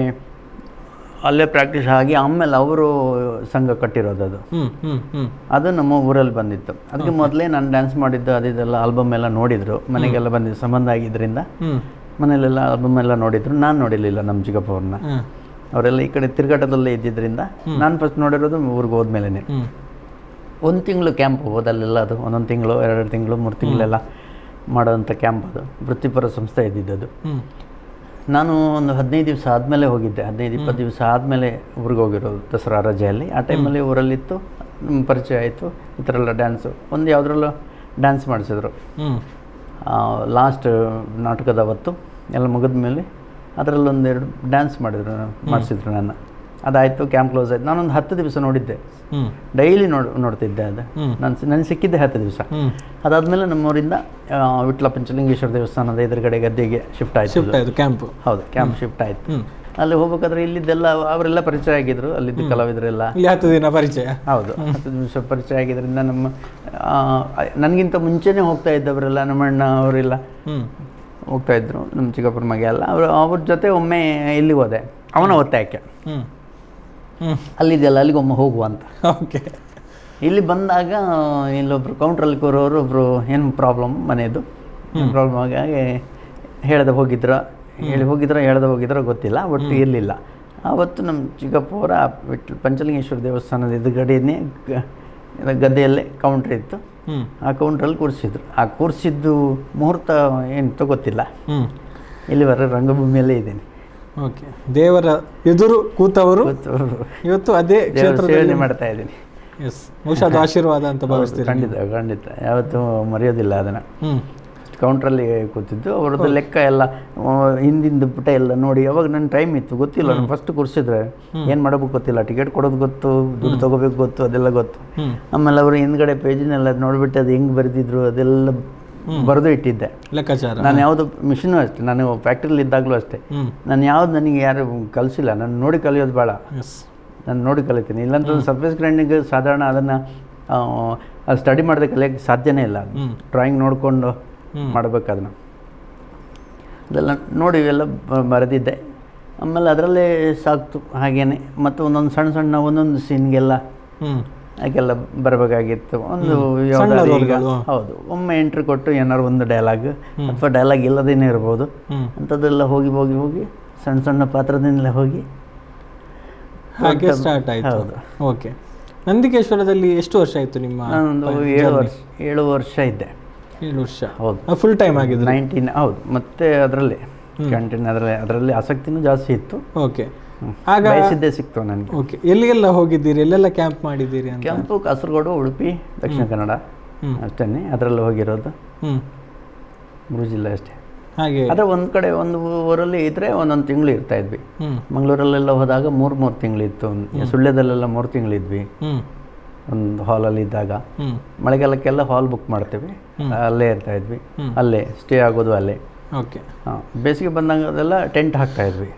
ಅಲ್ಲೇ ಪ್ರಾಕ್ಟೀಸ್ ಆಗಿ ಆಮೇಲೆ ಅವರು ಸಂಘ ಕಟ್ಟಿರೋದು. ಅದು ನಮ್ಮ ಊರಲ್ಲಿ ಬಂದಿತ್ತು. ಅದಕ್ಕೆ ಮೊದಲೇ ನಾನು ಡ್ಯಾನ್ಸ್ ಮಾಡಿದ್ದು ಅದೆಲ್ಲ ಆಲ್ಬಮ್ ಎಲ್ಲ ನೋಡಿದ್ರು, ಮನೆಗೆಲ್ಲ ಬಂದಿದ್ದು ಸಂಬಂಧ ಆಗಿದ್ದರಿಂದ ಮನೇಲೆಲ್ಲ ಆಲ್ಬಮ್ ಎಲ್ಲ ನೋಡಿದ್ರು. ನಾನು ನೋಡಿರಲಿಲ್ಲ ನಮ್ಮ ಚಿಕ್ಕಪ್ಪ ಅವ್ರನ್ನ. ಅವರೆಲ್ಲ ಈ ಕಡೆ ತಿರುಗಾಟದಲ್ಲೇ ಇದ್ದಿದ್ದರಿಂದ ನಾನು ಫಸ್ಟ್ ನೋಡಿರೋದು ಊರಿಗೆ ಹೋದ್ಮೇಲೆ. 1 ತಿಂಗಳು ಕ್ಯಾಂಪ್ ಹೋದಲ್ಲೆಲ್ಲ, ಅದು 1 ತಿಂಗಳು 2 ತಿಂಗಳು 3 ತಿಂಗಳೆಲ್ಲ ಮಾಡೋವಂಥ ಕ್ಯಾಂಪ್. ಅದು ವೃತ್ತಿಪರ ಸಂಸ್ಥೆ ಇದ್ದಿದ್ದದು. ನಾನು ಒಂದು 15 ದಿವಸ ಆದಮೇಲೆ ಹೋಗಿದ್ದೆ, 15-20 ದಿವಸ ಆದಮೇಲೆ ಊರಿಗೆ ಹೋಗಿರೋದು ದಸರಾ ರಜೆಯಲ್ಲಿ. ಆ ಟೈಮಲ್ಲಿ ಊರಲ್ಲಿತ್ತು, ಪರಿಚಯ ಆಯಿತು. ಈ ಥರ ಎಲ್ಲ ಡ್ಯಾನ್ಸು ಒಂದು ಯಾವುದ್ರಲ್ಲೂ ಡ್ಯಾನ್ಸ್ ಮಾಡಿಸಿದ್ರು. ಲಾಸ್ಟ್ ನಾಟಕದ ಅವತ್ತು ಎಲ್ಲ ಮುಗಿದ ಮೇಲೆ ಅದರಲ್ಲೊಂದೆರಡು ಡ್ಯಾನ್ಸ್ ಮಾಡಿಸಿದ್ರು ನನ್ನ. ಅದಾಯಿತು, ಕ್ಯಾಂಪ್ ಕ್ಲೋಸ್ ಆಯಿತು. ನಾನೊಂದು 10 ದಿವಸ ನೋಡಿದ್ದೆ, ಡೈಲಿ ನೋಡ್ತಿದ್ದೆ. ಅದು ನನಗೆ ಸಿಕ್ಕಿದ್ದೆ 10 ದಿವಸ. ಅದಾದಮೇಲೆ ನಮ್ಮೂರಿಂದ ವಿಟ್ಲ ಪಂಚಲಿಂಗೇಶ್ವರ ದೇವಸ್ಥಾನದ ಎದುರುಗಡೆ ಗದ್ದೆಗೆ ಶಿಫ್ಟ್ ಆಯಿತು ಕ್ಯಾಂಪ್. ಹೌದು, ಕ್ಯಾಂಪ್ ಶಿಫ್ಟ್ ಆಯಿತು. ಅಲ್ಲಿ ಹೋಗ್ಬೇಕಾದ್ರೆ ಇಲ್ಲಿದ್ದೆಲ್ಲ ಅವರೆಲ್ಲ ಪರಿಚಯ ಆಗಿದ್ರು, ಅಲ್ಲಿದ್ದ ಕಲಾವಿದರೆಲ್ಲ 10 ದಿನ ಪರಿಚಯ. ಹೌದು, 10 ದಿವಸ ಪರಿಚಯ ಆಗಿದ್ದರಿಂದ ನನಗಿಂತ ಮುಂಚೆನೇ ಹೋಗ್ತಾ ಇದ್ದವರೆಲ್ಲ, ನಮ್ಮಣ್ಣ ಅವರೆಲ್ಲ ಹೋಗ್ತಾಯಿದ್ರು, ನಮ್ಮ ಚಿಕ್ಕಪ್ಪನ ಮಗ ಎಲ್ಲ. ಅವ್ರ ಜೊತೆ ಒಮ್ಮೆ ಇಲ್ಲಿಗೆ ಹೋದೆ, ಅವನ ಒತ್ತಾಯಕ್ಕೆ. ಅಲ್ಲಿದೆಯಲ್ಲ ಅಲ್ಲಿಗೆ ಒಮ್ಮೆ ಹೋಗುವ ಅಂತ. ಓಕೆ. ಇಲ್ಲಿ ಬಂದಾಗ ಇಲ್ಲೊಬ್ರು ಕೌಂಟ್ರಲ್ಲಿ ಕೂರೋರು ಒಬ್ಬರು ಏನು ಪ್ರಾಬ್ಲಮ್ ಮನೆಯದು ಪ್ರಾಬ್ಲಮ್ ಆಗಿ ಹೇಳ್ದೆ ಹೋಗಿದ್ರೋ ಗೊತ್ತಿಲ್ಲ, ಒಟ್ಟು ಇರಲಿಲ್ಲ. ಆವತ್ತು ನಮ್ಮ ಚಿಕ್ಕಪ್ಪವರ ಪಂಚಲಿಂಗೇಶ್ವರ ದೇವಸ್ಥಾನದ ಎದುರುಗಡೆನೇ ಗದ್ದೆಯಲ್ಲೇ ಕೌಂಟ್ರ್ ಇತ್ತು. ಆ ಕೌಂಟ್ರಲ್ಲಿ ಕೂರಿಸಿದ್ರು. ಆ ಕೂರಿಸಿದ್ದು ಮುಹೂರ್ತ ಏನು ಗೊತ್ತಿಲ್ಲ, ಇಲ್ಲಿವರೆಗೆ ರಂಗಭೂಮಿಯಲ್ಲೇ ಇದ್ದೀನಿ. ಓಕೆ, ದೇವರ ಎದುರು ಕೂತವರು ಇವತ್ತು ಅದೇ ಕ್ಷೇತ್ರದಲ್ಲಿ ಮಾಡ್ತಾ ಇದ್ದೀನಿ. ಎಸ್, ಬಹುಶಃ ಅದು ಆಶೀರ್ವಾದ ಅಂತ ಭಾವಿಸ್ತೀನಿ. ಖಂಡಿತ ಯಾವತ್ತೂ ಮರೆಯೋದಿಲ್ಲ ಅದನ್ನು. ಕೌಂಟ್ರಲ್ಲಿ ಕೂತಿದ್ದು. ಅವ್ರದ್ದು ಲೆಕ್ಕ ಎಲ್ಲ ಹಿಂದಿಂದ ಪುಟ ಎಲ್ಲ ನೋಡಿ, ಅವಾಗ ನನ್ನ ಟೈಮ್ ಇತ್ತು, ಗೊತ್ತಿಲ್ಲ. ನಾನು ಫಸ್ಟ್ ಕೂರಿಸಿದ್ರೆ ಏನು ಮಾಡಬೇಕು ಗೊತ್ತಿಲ್ಲ, ಟಿಕೆಟ್ ಕೊಡೋದು ಗೊತ್ತು, ದುಡ್ಡು ತೊಗೋಬೇಕು ಗೊತ್ತು, ಅದೆಲ್ಲ ಗೊತ್ತು. ಆಮೇಲೆ ಅವರು ಹಿಂದ್ಗಡೆ ಪೇಜಿನೆಲ್ಲ ನೋಡಿಬಿಟ್ಟು ಅದು ಹೆಂಗೆ ಬರೆದಿದ್ರು ಅದೆಲ್ಲ ಬರೆದು ಇಟ್ಟಿದ್ದೆ ಲೆಕ್ಕಾಚಾರ. ನಾನು ಯಾವುದು ಮಿಷಿನು ಅಷ್ಟೇ, ನಾನು ಫ್ಯಾಕ್ಟ್ರಿಲಿ ಇದ್ದಾಗಲೂ ಅಷ್ಟೇ, ನಾನು ಯಾವ್ದು ನನಗೆ ಯಾರು ಕಲಿಸಿಲ್ಲ, ನಾನು ನೋಡಿ ಕಲಿಯೋದು ಬೇಡ, ನಾನು ನೋಡಿ ಕಲಿತೀನಿ. ಇಲ್ಲಾಂದ್ರೆ ಸರ್ಫೇಸ್ ಗ್ರೈಂಡಿಂಗ್ ಸಾಧಾರಣ ಅದನ್ನು ಅದು ಸ್ಟಡಿ ಮಾಡದೆ ಕಲಿಯೋಕ್ಕೆ ಸಾಧ್ಯನೇ ಇಲ್ಲ. ಡ್ರಾಯಿಂಗ್ ನೋಡಿಕೊಂಡು ಮಾಡಬೇಕು ಅದನ್ನು, ಅದೆಲ್ಲ ನೋಡಿ ಎಲ್ಲ ಬರೆದಿದ್ದೆ. ಆಮೇಲೆ ಅದರಲ್ಲೇ ಸಾಕ್ತು ಹಾಗೇನೆ. ಮತ್ತು ಒಂದೊಂದು ಸಣ್ಣ ಸಣ್ಣ ಒಂದೊಂದು ಸೀನ್ಗೆಲ್ಲ ಅದಕ್ಕೆಲ್ಲ ಬರಬೇಕಾಗಿತ್ತು. ಒಂದು ಈಗ ಹೌದು, ಒಮ್ಮೆ ಎಂಟ್ರಿ ಕೊಟ್ಟು ಏನಾದ್ರು ಒಂದು ಡೈಲಾಗ್ ಅಥವಾ ಡೈಲಾಗ್ ಇಲ್ಲದೇನೆ ಇರ್ಬೋದು, ಅಂಥದ್ದೆಲ್ಲ ಹೋಗಿ ಹೋಗಿ ಹೋಗಿ ಸಣ್ಣ ಸಣ್ಣ ಪಾತ್ರದಿಂದಲೇ ಹೋಗಿ ಸ್ಟಾರ್ಟ್ ಆಯಿತು. ಹೌದು. ಓಕೆ. ನಂದಿಕೇಶ್ವರದಲ್ಲಿ ಎಷ್ಟು ವರ್ಷ ಆಯಿತು ನಿಮ್ಮ? ನಾನೊಂದು 7 ವರ್ಷ ಇದ್ದೆ. 7 ವರ್ಷ. ಹೌದು, ಫುಲ್ ಟೈಮ್ ಆಗಿದೆ. 19. ಹೌದು, ಮತ್ತೆ ಅದರಲ್ಲಿ ಕಂಟಿನ್ಯೂ ಅದರಲ್ಲಿ ಆಸಕ್ತಿನೂ ಜಾಸ್ತಿ ಇತ್ತು. ಓಕೆ. ಆಗ ಬಯಸಿದ್ದೇ ಸಿಕ್ತು ನನಗೆ. ಓಕೆ. ಎಲ್ಲಿಗೆಲ್ಲ ಹೋಗಿದ್ದೀರಿ, ಎಲ್ಲೆಲ್ಲ ಕ್ಯಾಂಪ್ ಮಾಡಿದ್ದೀರಿ? ಕ್ಯಾಂಪು ಕಾಸರಗೋಡು, ಉಡುಪಿ, ದಕ್ಷಿಣ ಕನ್ನಡ ಅಷ್ಟೇ ಅದರಲ್ಲಿ ಹೋಗಿರೋದು. 3 ಜಿಲ್ಲೆ ಅಷ್ಟೇ. ಹಾಗೆ ಆದರೆ ಒಂದು ಕಡೆ ಒಂದು ಊರಲ್ಲಿ ಇದ್ದರೆ ಒಂದೊಂದು ತಿಂಗಳು ಇರ್ತಾ ಇದ್ವಿ. ಮಂಗಳೂರಲ್ಲೆಲ್ಲ ಹೋದಾಗ 3 ತಿಂಗಳಿತ್ತು. ಸುಳ್ಯದಲ್ಲೆಲ್ಲ 3 ತಿಂಗಳಿದ್ವಿ ಒಂದು ಹಾಲಲ್ಲಿ ಇದ್ದಾಗ. ಮಳೆಗಾಲಕ್ಕೆಲ್ಲ ಹಾಲ್ ಬುಕ್ ಮಾಡ್ತೀವಿ, ಅಲ್ಲೇ ಇರ್ತಾ ಇದ್ವಿ, ಅಲ್ಲೇ ಸ್ಟೇ ಆಗೋದು ಅಲ್ಲೇ. ಓಕೆ. ಬೇಸಿಗೆ ಬಂದಾಗ ಅದೆಲ್ಲ ಟೆಂಟ್ ಹಾಕ್ತಾ ಇದ್ವಿ.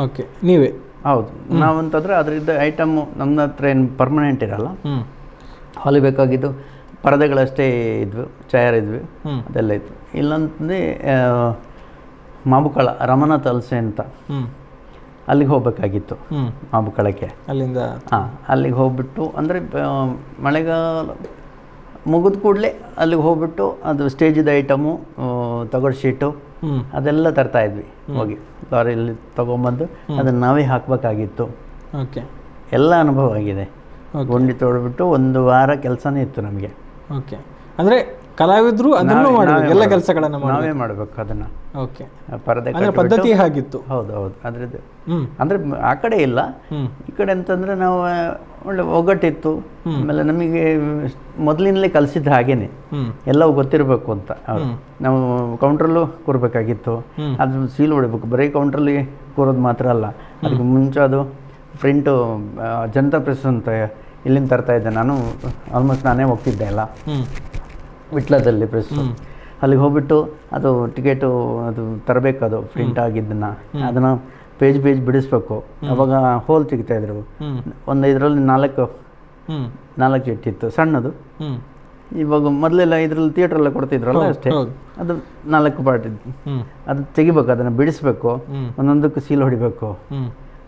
ಓಕೆ. ನೀವೇ? ಹೌದು, ನಾವಂತಂದರೆ ಅದರಿಂದ ಐಟಮ್ಮು ನಮ್ಮ ಹತ್ರ ಏನು ಪರ್ಮನೆಂಟ್ ಇರಲ್ಲ. ಹಾಲಿ ಬೇಕಾಗಿದ್ದು ಪರದೆಗಳಷ್ಟೇ ಇದ್ವು, ಚೇರ್ ಇದ್ವಿ, ಅದೆಲ್ಲ ಇತ್ತು. ಇಲ್ಲಂತಂದರೆ ಮಾಬುಕಳ ರಮನಾಥ್ ಅಲ್ಸೆ ಅಂತ, ಅಲ್ಲಿಗೆ ಹೋಗ್ಬೇಕಾಗಿತ್ತು. ಮಾಬುಕಳಕ್ಕೆ ಅಲ್ಲಿಂದ ಅಲ್ಲಿಗೆ ಹೋಗ್ಬಿಟ್ಟು, ಅಂದರೆ ಮಳೆಗಾಲ ಮುಗಿದ ಕೂಡಲೇ ಅಲ್ಲಿಗೆ ಹೋಗ್ಬಿಟ್ಟು ಅದು ಸ್ಟೇಜಿದ ಐಟಮು, ತಗಡು ಶೀಟು ಅದೆಲ್ಲ ತರ್ತಾ ಇದ್ವಿ ಹೋಗಿ ಲಾರಿಯಲ್ಲಿ ತೊಗೊಂಬಂದು ಅದನ್ನು ನಾವೇ ಹಾಕಬೇಕಾಗಿತ್ತು. ಓಕೆ. ಎಲ್ಲ ಅನುಭವ ಆಗಿದೆ. ಗುಂಡಿ ತೊಡ್ಬಿಟ್ಟು 1 ವಾರ ಕೆಲಸನೇ ಇತ್ತು ನಮಗೆ. ಓಕೆ. ಅಂದರೆ ಕಲಾವಿದರು ಅದನ್ನು ಮಾಡಬೇಕು, ಎಲ್ಲ ಕೆಲಸಗಳನ್ನು ನಾವೇ ಮಾಡಬೇಕು ಅದನ್ನು. ಓಕೆ. ಪರದೆ ಪದ್ಧತಿ ಹಾಗಿತ್ತು. ಹೌದು ಹೌದು. ಅದ್ರದ್ದು ಅಂದರೆ ಆ ಕಡೆ ಇಲ್ಲ, ಈ ಕಡೆ ಅಂತಂದರೆ ನಾವು ಒಳ್ಳೆ ಒಗ್ಗಟ್ಟಿತ್ತು. ಆಮೇಲೆ ನಮಗೆ ಮೊದಲಿನಲ್ಲೇ ಕಲಿಸಿದ್ದು ಹಾಗೇನೆ, ಎಲ್ಲವೂ ಗೊತ್ತಿರಬೇಕು ಅಂತ. ನಾವು ಕೌಂಟ್ರಲ್ಲೂ ಕೂರಬೇಕಾಗಿತ್ತು, ಅದು ಸೀಲ್ ಹೊಡಿಬೇಕು. ಬರೀ ಕೌಂಟ್ರಲ್ಲಿ ಕೂರೋದು ಮಾತ್ರ ಅಲ್ಲ, ಅದಕ್ಕೆ ಮುಂಚೆ ಅದು ಪ್ರಿಂಟು ಜನತಾ ಪ್ರೆಸ್ ಅಂತ ಇಲ್ಲಿಂದ ತರ್ತಾ ಇದ್ದೆ ನಾನು. ಆಲ್ಮೋಸ್ಟ್ ನಾನೇ ಹೋಗ್ತಿದ್ದೆ ಎಲ್ಲ, ವಿಟ್ಲದಲ್ಲಿ ಪ್ರೆಸ್ಸು. ಅಲ್ಲಿಗೆ ಹೋಗ್ಬಿಟ್ಟು ಅದು ಟಿಕೆಟು ಅದು ತರಬೇಕು, ಅದು ಪ್ರಿಂಟ್ ಆಗಿದ್ದನ್ನು ಅದನ್ನು ಪೇಜ್ ಬಿಡಿಸ್ಬೇಕು. ಅವಾಗ ಹೋಲ್ ತೆಗಿತಾಯಿದ್ರು. ಒಂದು ಇದರಲ್ಲಿ 4 ಚಿಟ್ಟಿತ್ತು ಸಣ್ಣದು. ಇವಾಗ ಮೊದಲೆಲ್ಲ ಇದರಲ್ಲಿ ಥಿಯೇಟ್ರೆಲ್ಲ ಕೊಡ್ತಿದ್ರಲ್ಲ ಅಷ್ಟೇ, ಅದು 4 ಪಾರ್ಟ್ ಇದ್ದು. ಅದು ತೆಗಿಬೇಕು, ಅದನ್ನು ಬಿಡಿಸ್ಬೇಕು, ಒಂದೊಂದಕ್ಕೂ ಸೀಲ್ ಹೊಡಿಬೇಕು.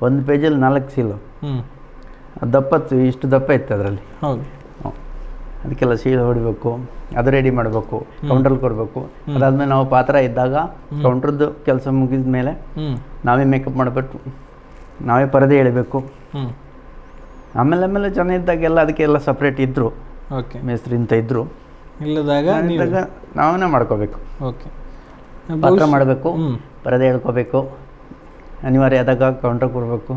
ಒಂದು ಪೇಜಲ್ಲಿ 4 ಸೀಲು, ಇಷ್ಟು ದಪ್ಪ ಇತ್ತು ಅದರಲ್ಲಿ. ಅದಕ್ಕೆಲ್ಲ ಸೀಲ್ ಹೊಡಿಬೇಕು, ಅದು ರೆಡಿ ಮಾಡಬೇಕು, ಕೌಂಟ್ರಲ್ಲಿ ಕೊಡಬೇಕು. ಅದಾದಮೇಲೆ ನಾವು ಪಾತ್ರ ಇದ್ದಾಗ ಕೌಂಟ್ರದ್ದು ಕೆಲಸ ಮುಗಿದ ಮೇಲೆ ನಾವೇ ಮೇಕಪ್ ಮಾಡಬೇಕು, ನಾವೇ ಪರದೆ ಎಳಿಬೇಕು. ಆಮೇಲೆ ಜನ ಇದ್ದಾಗೆಲ್ಲ ಅದಕ್ಕೆಲ್ಲ ಸಪ್ರೇಟ್ ಇದ್ದರು, ಮೇಸ್ತ್ರಿ ಅಂತ ಇದ್ದರು. ಇಲ್ಲದಾಗ ನಾವೇ ಮಾಡ್ಕೋಬೇಕು. ಓಕೆ. ಪಾತ್ರ ಮಾಡಬೇಕು, ಪರದೆ ಎಳ್ಕೋಬೇಕು, ಅನಿವಾರ್ಯ ಆದಾಗ ಕೌಂಟ್ರ್ ಕೊಡಬೇಕು,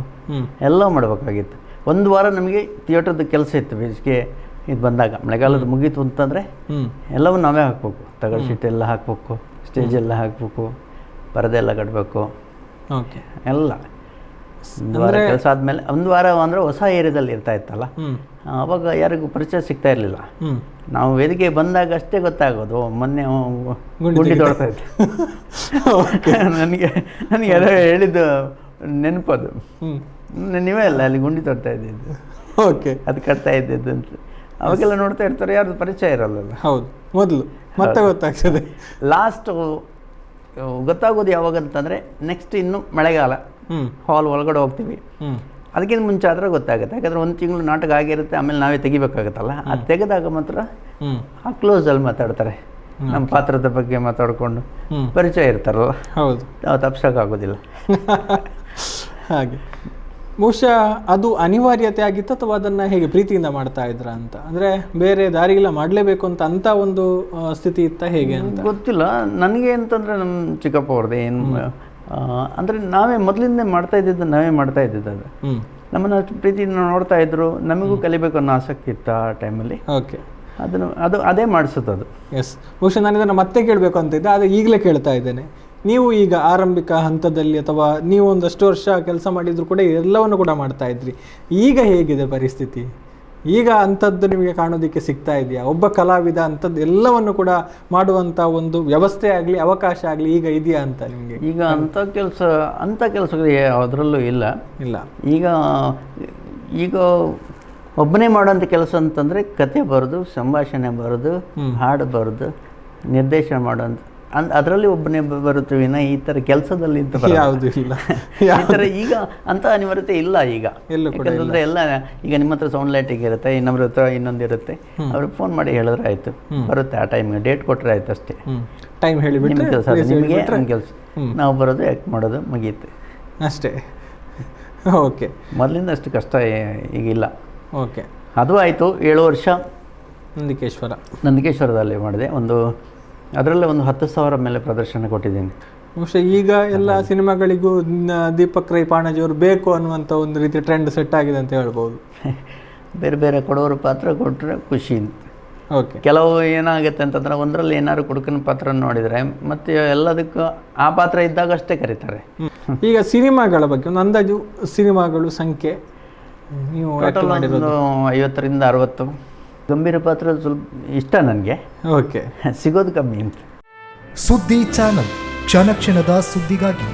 ಎಲ್ಲ ಮಾಡಬೇಕಾಗಿತ್ತು. 1 ವಾರ ನಮಗೆ ಥಿಯೇಟ್ರದ್ದು ಕೆಲಸ ಇತ್ತು. ಬೇಸಿಗೆ ಇದು ಬಂದಾಗ ಮಳೆಗಾಲದ ಮುಗೀತು ಅಂತಂದರೆ ಎಲ್ಲವೂ ನಾವೇ ಹಾಕಬೇಕು. ತಗಡು ಶೀಟ್ ಎಲ್ಲ ಹಾಕಬೇಕು, ಸ್ಟೇಜ್ ಎಲ್ಲ ಹಾಕಬೇಕು, ಪರದೆ ಎಲ್ಲ ಕಟ್ಟಬೇಕು, ಎಲ್ಲ. 1 ವಾರ ಕೆಲಸ ಆದಮೇಲೆ 1 ವಾರ ಅಂದರೆ ಹೊಸ ಏರಿಯಾದಲ್ಲಿ ಇರ್ತಾ ಇತ್ತಲ್ಲ, ಆವಾಗ ಯಾರಿಗೂ ಪರಿಚಯ ಸಿಗ್ತಾ ಇರಲಿಲ್ಲ. ನಾವು ವೇದಿಕೆ ಬಂದಾಗ ಅಷ್ಟೇ ಗೊತ್ತಾಗೋದು, ಮೊನ್ನೆ ಗುಂಡಿ ತೊಡ್ತಾ ಇದ್ದೆ. ನನಗೆ ಯಾರೋ ಹೇಳಿದ್ದು ನೆನಪದು, ನೀವೇ ಅಲ್ಲ ಅಲ್ಲಿ ಗುಂಡಿ ತೊಡ್ತಾ ಇದ್ದಿದ್ದು. ಓಕೆ. ಅದು ಕಟ್ತಾ ಇದ್ದಿದ್ದು ಅಂತ ಅವಾಗೆಲ್ಲ ನೋಡ್ತಾ ಇರ್ತಾರೆ, ಯಾರ್ದು ಪರಿಚಯ ಇರಲ್ಲ. ಹೌದು, ಮೊದಲು ಮತ್ತೆ ಗೊತ್ತಾಗ್ತದೆ. ಲಾಸ್ಟು ಗೊತ್ತಾಗೋದು ಯಾವಾಗ ಅಂತಂದರೆ ನೆಕ್ಸ್ಟ್ ಇನ್ನು ಮಳೆಗಾಲ, ಹಾಲ್ ಒಳಗಡೆ ಹೋಗ್ತೀವಿ. ಅದಕ್ಕಿಂತ ಮುಂಚೆ ಆದರೆ ಗೊತ್ತಾಗುತ್ತೆ, ಯಾಕಂದರೆ 1 ತಿಂಗಳು ನಾಟಕ ಆಗಿರುತ್ತೆ, ಆಮೇಲೆ ನಾವೇ ತೆಗಿಬೇಕಾಗತ್ತಲ್ಲ. ಅದು ತೆಗೆದಾಗ ಮಾತ್ರ ಆ ಕ್ಲೋಸಲ್ಲಿ ಮಾತಾಡ್ತಾರೆ, ನಮ್ಮ ಪಾತ್ರದ ಬಗ್ಗೆ ಮಾತಾಡಿಕೊಂಡು ಪರಿಚಯ ಇರ್ತಾರಲ್ಲ. ಹೌದು, ನಾವು ತಪ್ಸೋಕ್ಕಾಗೋದಿಲ್ಲ. ಹಾಗೆ ಬಹುಶಃ ಅದು ಅನಿವಾರ್ಯತೆ ಆಗಿತ್ತು, ಅಥವಾ ಅದನ್ನು ಹೇಗೆ ಪ್ರೀತಿಯಿಂದ ಮಾಡ್ತಾ ಇದ್ರ ಅಂತ? ಅಂದರೆ ಬೇರೆ ದಾರಿಗಿಲ್ಲ, ಮಾಡಲೇಬೇಕು ಅಂತ ಒಂದು ಸ್ಥಿತಿ ಇತ್ತ ಹೇಗೆ ಅಂತ ಗೊತ್ತಿಲ್ಲ ನನಗೆ. ಅಂತಂದರೆ ನಮ್ಮ ಚಿಕ್ಕಪ್ಪ ಅವ್ರದ್ದು ಏನು ಅಂದರೆ ನಾವೇ ಮೊದಲಿಂದ ಮಾಡ್ತಾ ಇದ್ದಿದ್ದು, ಅದು ನಮ್ಮನ್ನು ಅಷ್ಟು ಪ್ರೀತಿಯಿಂದ ನೋಡ್ತಾ ಇದ್ರು. ನಮಗೂ ಕಲಿಬೇಕು ಅನ್ನೋ ಆಸಕ್ತಿ ಇತ್ತು ಆ ಟೈಮಲ್ಲಿ. ಓಕೆ. ಅದೇ ಮಾಡಿಸುತ್ತೆ ಅದು. ಎಸ್, ಬಹುಶಃ ನಾನು ಇದನ್ನು ಮತ್ತೆ ಕೇಳಬೇಕು ಅಂತ ಇದ್ದೆ, ಆದರೆ ಈಗಲೇ ಕೇಳ್ತಾ ಇದ್ದೇನೆ. ನೀವು ಈಗ ಆರಂಭಿಕ ಹಂತದಲ್ಲಿ ಅಥವಾ ನೀವು ಒಂದಷ್ಟು ವರ್ಷ ಕೆಲಸ ಮಾಡಿದ್ರು ಕೂಡ ಎಲ್ಲವನ್ನು ಕೂಡ ಮಾಡ್ತಾ ಇದ್ರಿ, ಈಗ ಹೇಗಿದೆ ಪರಿಸ್ಥಿತಿ? ಈಗ ಅಂಥದ್ದು ನಿಮಗೆ ಕಾಣೋದಕ್ಕೆ ಸಿಗ್ತಾ ಇದೆಯಾ? ಒಬ್ಬ ಕಲಾವಿದ ಅಂಥದ್ದು ಎಲ್ಲವನ್ನು ಕೂಡ ಮಾಡುವಂಥ ಒಂದು ವ್ಯವಸ್ಥೆ ಆಗಲಿ ಅವಕಾಶ ಆಗಲಿ ಈಗ ಇದೆಯಾ ಅಂತ ನಿಮಗೆ? ಈಗ ಅಂಥ ಕೆಲಸಗಳು ಯಾವುದರಲ್ಲೂ ಇಲ್ಲ. ಈಗ ಒಬ್ಬನೇ ಮಾಡೋಂಥ ಕೆಲಸ ಅಂತಂದರೆ ಕತೆ ಬರೋದು, ಸಂಭಾಷಣೆ ಬರೋದು, ಹಾಡು ಬರೋದು, ನಿರ್ದೇಶನ ಮಾಡೋಂಥ ಅದರಲ್ಲಿ ಒಬ್ಬನೇ ಬರುತ್ತೆ ವಿನ ಈ ಥರ ಕೆಲಸದಲ್ಲಿ ಯಾವುದು ಇಲ್ಲ. ಈ ಥರ ಈಗ ಅಂಥ ಅನಿವಾರ್ಯತೆ ಇಲ್ಲ ಈಗ. ಯಾಕಂತಂದರೆ ಎಲ್ಲ ಈಗ ನಿಮ್ಮ ಹತ್ರ ಸೌಂಡ್ ಲೈಟಿಗೆ ಇರುತ್ತೆ, ಇನ್ನೊಬ್ರ ಹತ್ರ ಇನ್ನೊಂದಿರುತ್ತೆ. ಅವ್ರಿಗೆ ಫೋನ್ ಮಾಡಿ ಹೇಳಿದ್ರೆ ಆಯಿತು, ಬರುತ್ತೆ. ಆ ಟೈಮ್ಗೆ ಡೇಟ್ ಕೊಟ್ಟರೆ ಆಯ್ತು ಅಷ್ಟೇ. ಟೈಮ್ ಹೇಳಿಬಿಟ್ಟು ನಿಮ್ಮ ಕೆಲಸ ನಿಮಗೆ ನಮ್ಮ ಕೆಲಸ, ನಾವು ಬರೋದು ಆ್ಯಕ್ಟ್ ಮಾಡೋದು ಮುಗೀತು ಅಷ್ಟೇ. ಓಕೆ, ಮೊದಲಿಂದ ಅಷ್ಟು ಕಷ್ಟ ಈಗಿಲ್ಲ. ಓಕೆ, ಅದು ಆಯಿತು. 7 ವರ್ಷ ನಂದಿಕೇಶ್ವರದಲ್ಲಿ ಮಾಡಿದೆ. ಅದರಲ್ಲೇ ಒಂದು 10,000 ಮೇಲೆ ಪ್ರದರ್ಶನ ಕೊಟ್ಟಿದ್ದೀನಿ. ಬಹುಶಃ ಈಗ ಎಲ್ಲ ಸಿನಿಮಾಗಳಿಗೂ ದೀಪಕ್ ರೈ ಪಾಣಾಜಿ ಅವರು ಬೇಕು ಅನ್ನುವಂಥ ಒಂದು ರೀತಿ ಟ್ರೆಂಡ್ ಸೆಟ್ ಆಗಿದೆ ಅಂತ ಹೇಳ್ಬೋದು. ಬೇರೆ ಬೇರೆ ಕೊಡೋರು ಪಾತ್ರ ಕೊಟ್ಟರೆ ಖುಷಿ. ಓಕೆ, ಕೆಲವು ಏನಾಗುತ್ತೆ ಅಂತಂದ್ರೆ ಒಂದರಲ್ಲಿ ಏನಾದ್ರು ಕುಡುಕನ ಪಾತ್ರ ನೋಡಿದರೆ ಮತ್ತೆ ಎಲ್ಲದಕ್ಕೂ ಆ ಪಾತ್ರ ಇದ್ದಾಗ ಅಷ್ಟೇ ಕರೀತಾರೆ. ಈಗ ಸಿನಿಮಾಗಳ ಬಗ್ಗೆ ಒಂದು ಅಂದಾಜು ಸಿನಿಮಾಗಳು ಸಂಖ್ಯೆ ನೀವು 50ರಿಂದ 60. ಗಂಭೀರ ಪಾತ್ರ ಸ್ವಲ್ಪ ಇಷ್ಟ ನನಗೆ. ಓಕೆ, ಸಿಗೋದು ಕಮ್ಮಿ ಅಂತ. ಸುದ್ದಿ ಚಾನಲ್, ಕ್ಷಣ ಕ್ಷಣದ ಸುದ್ದಿಗಾಗಿ.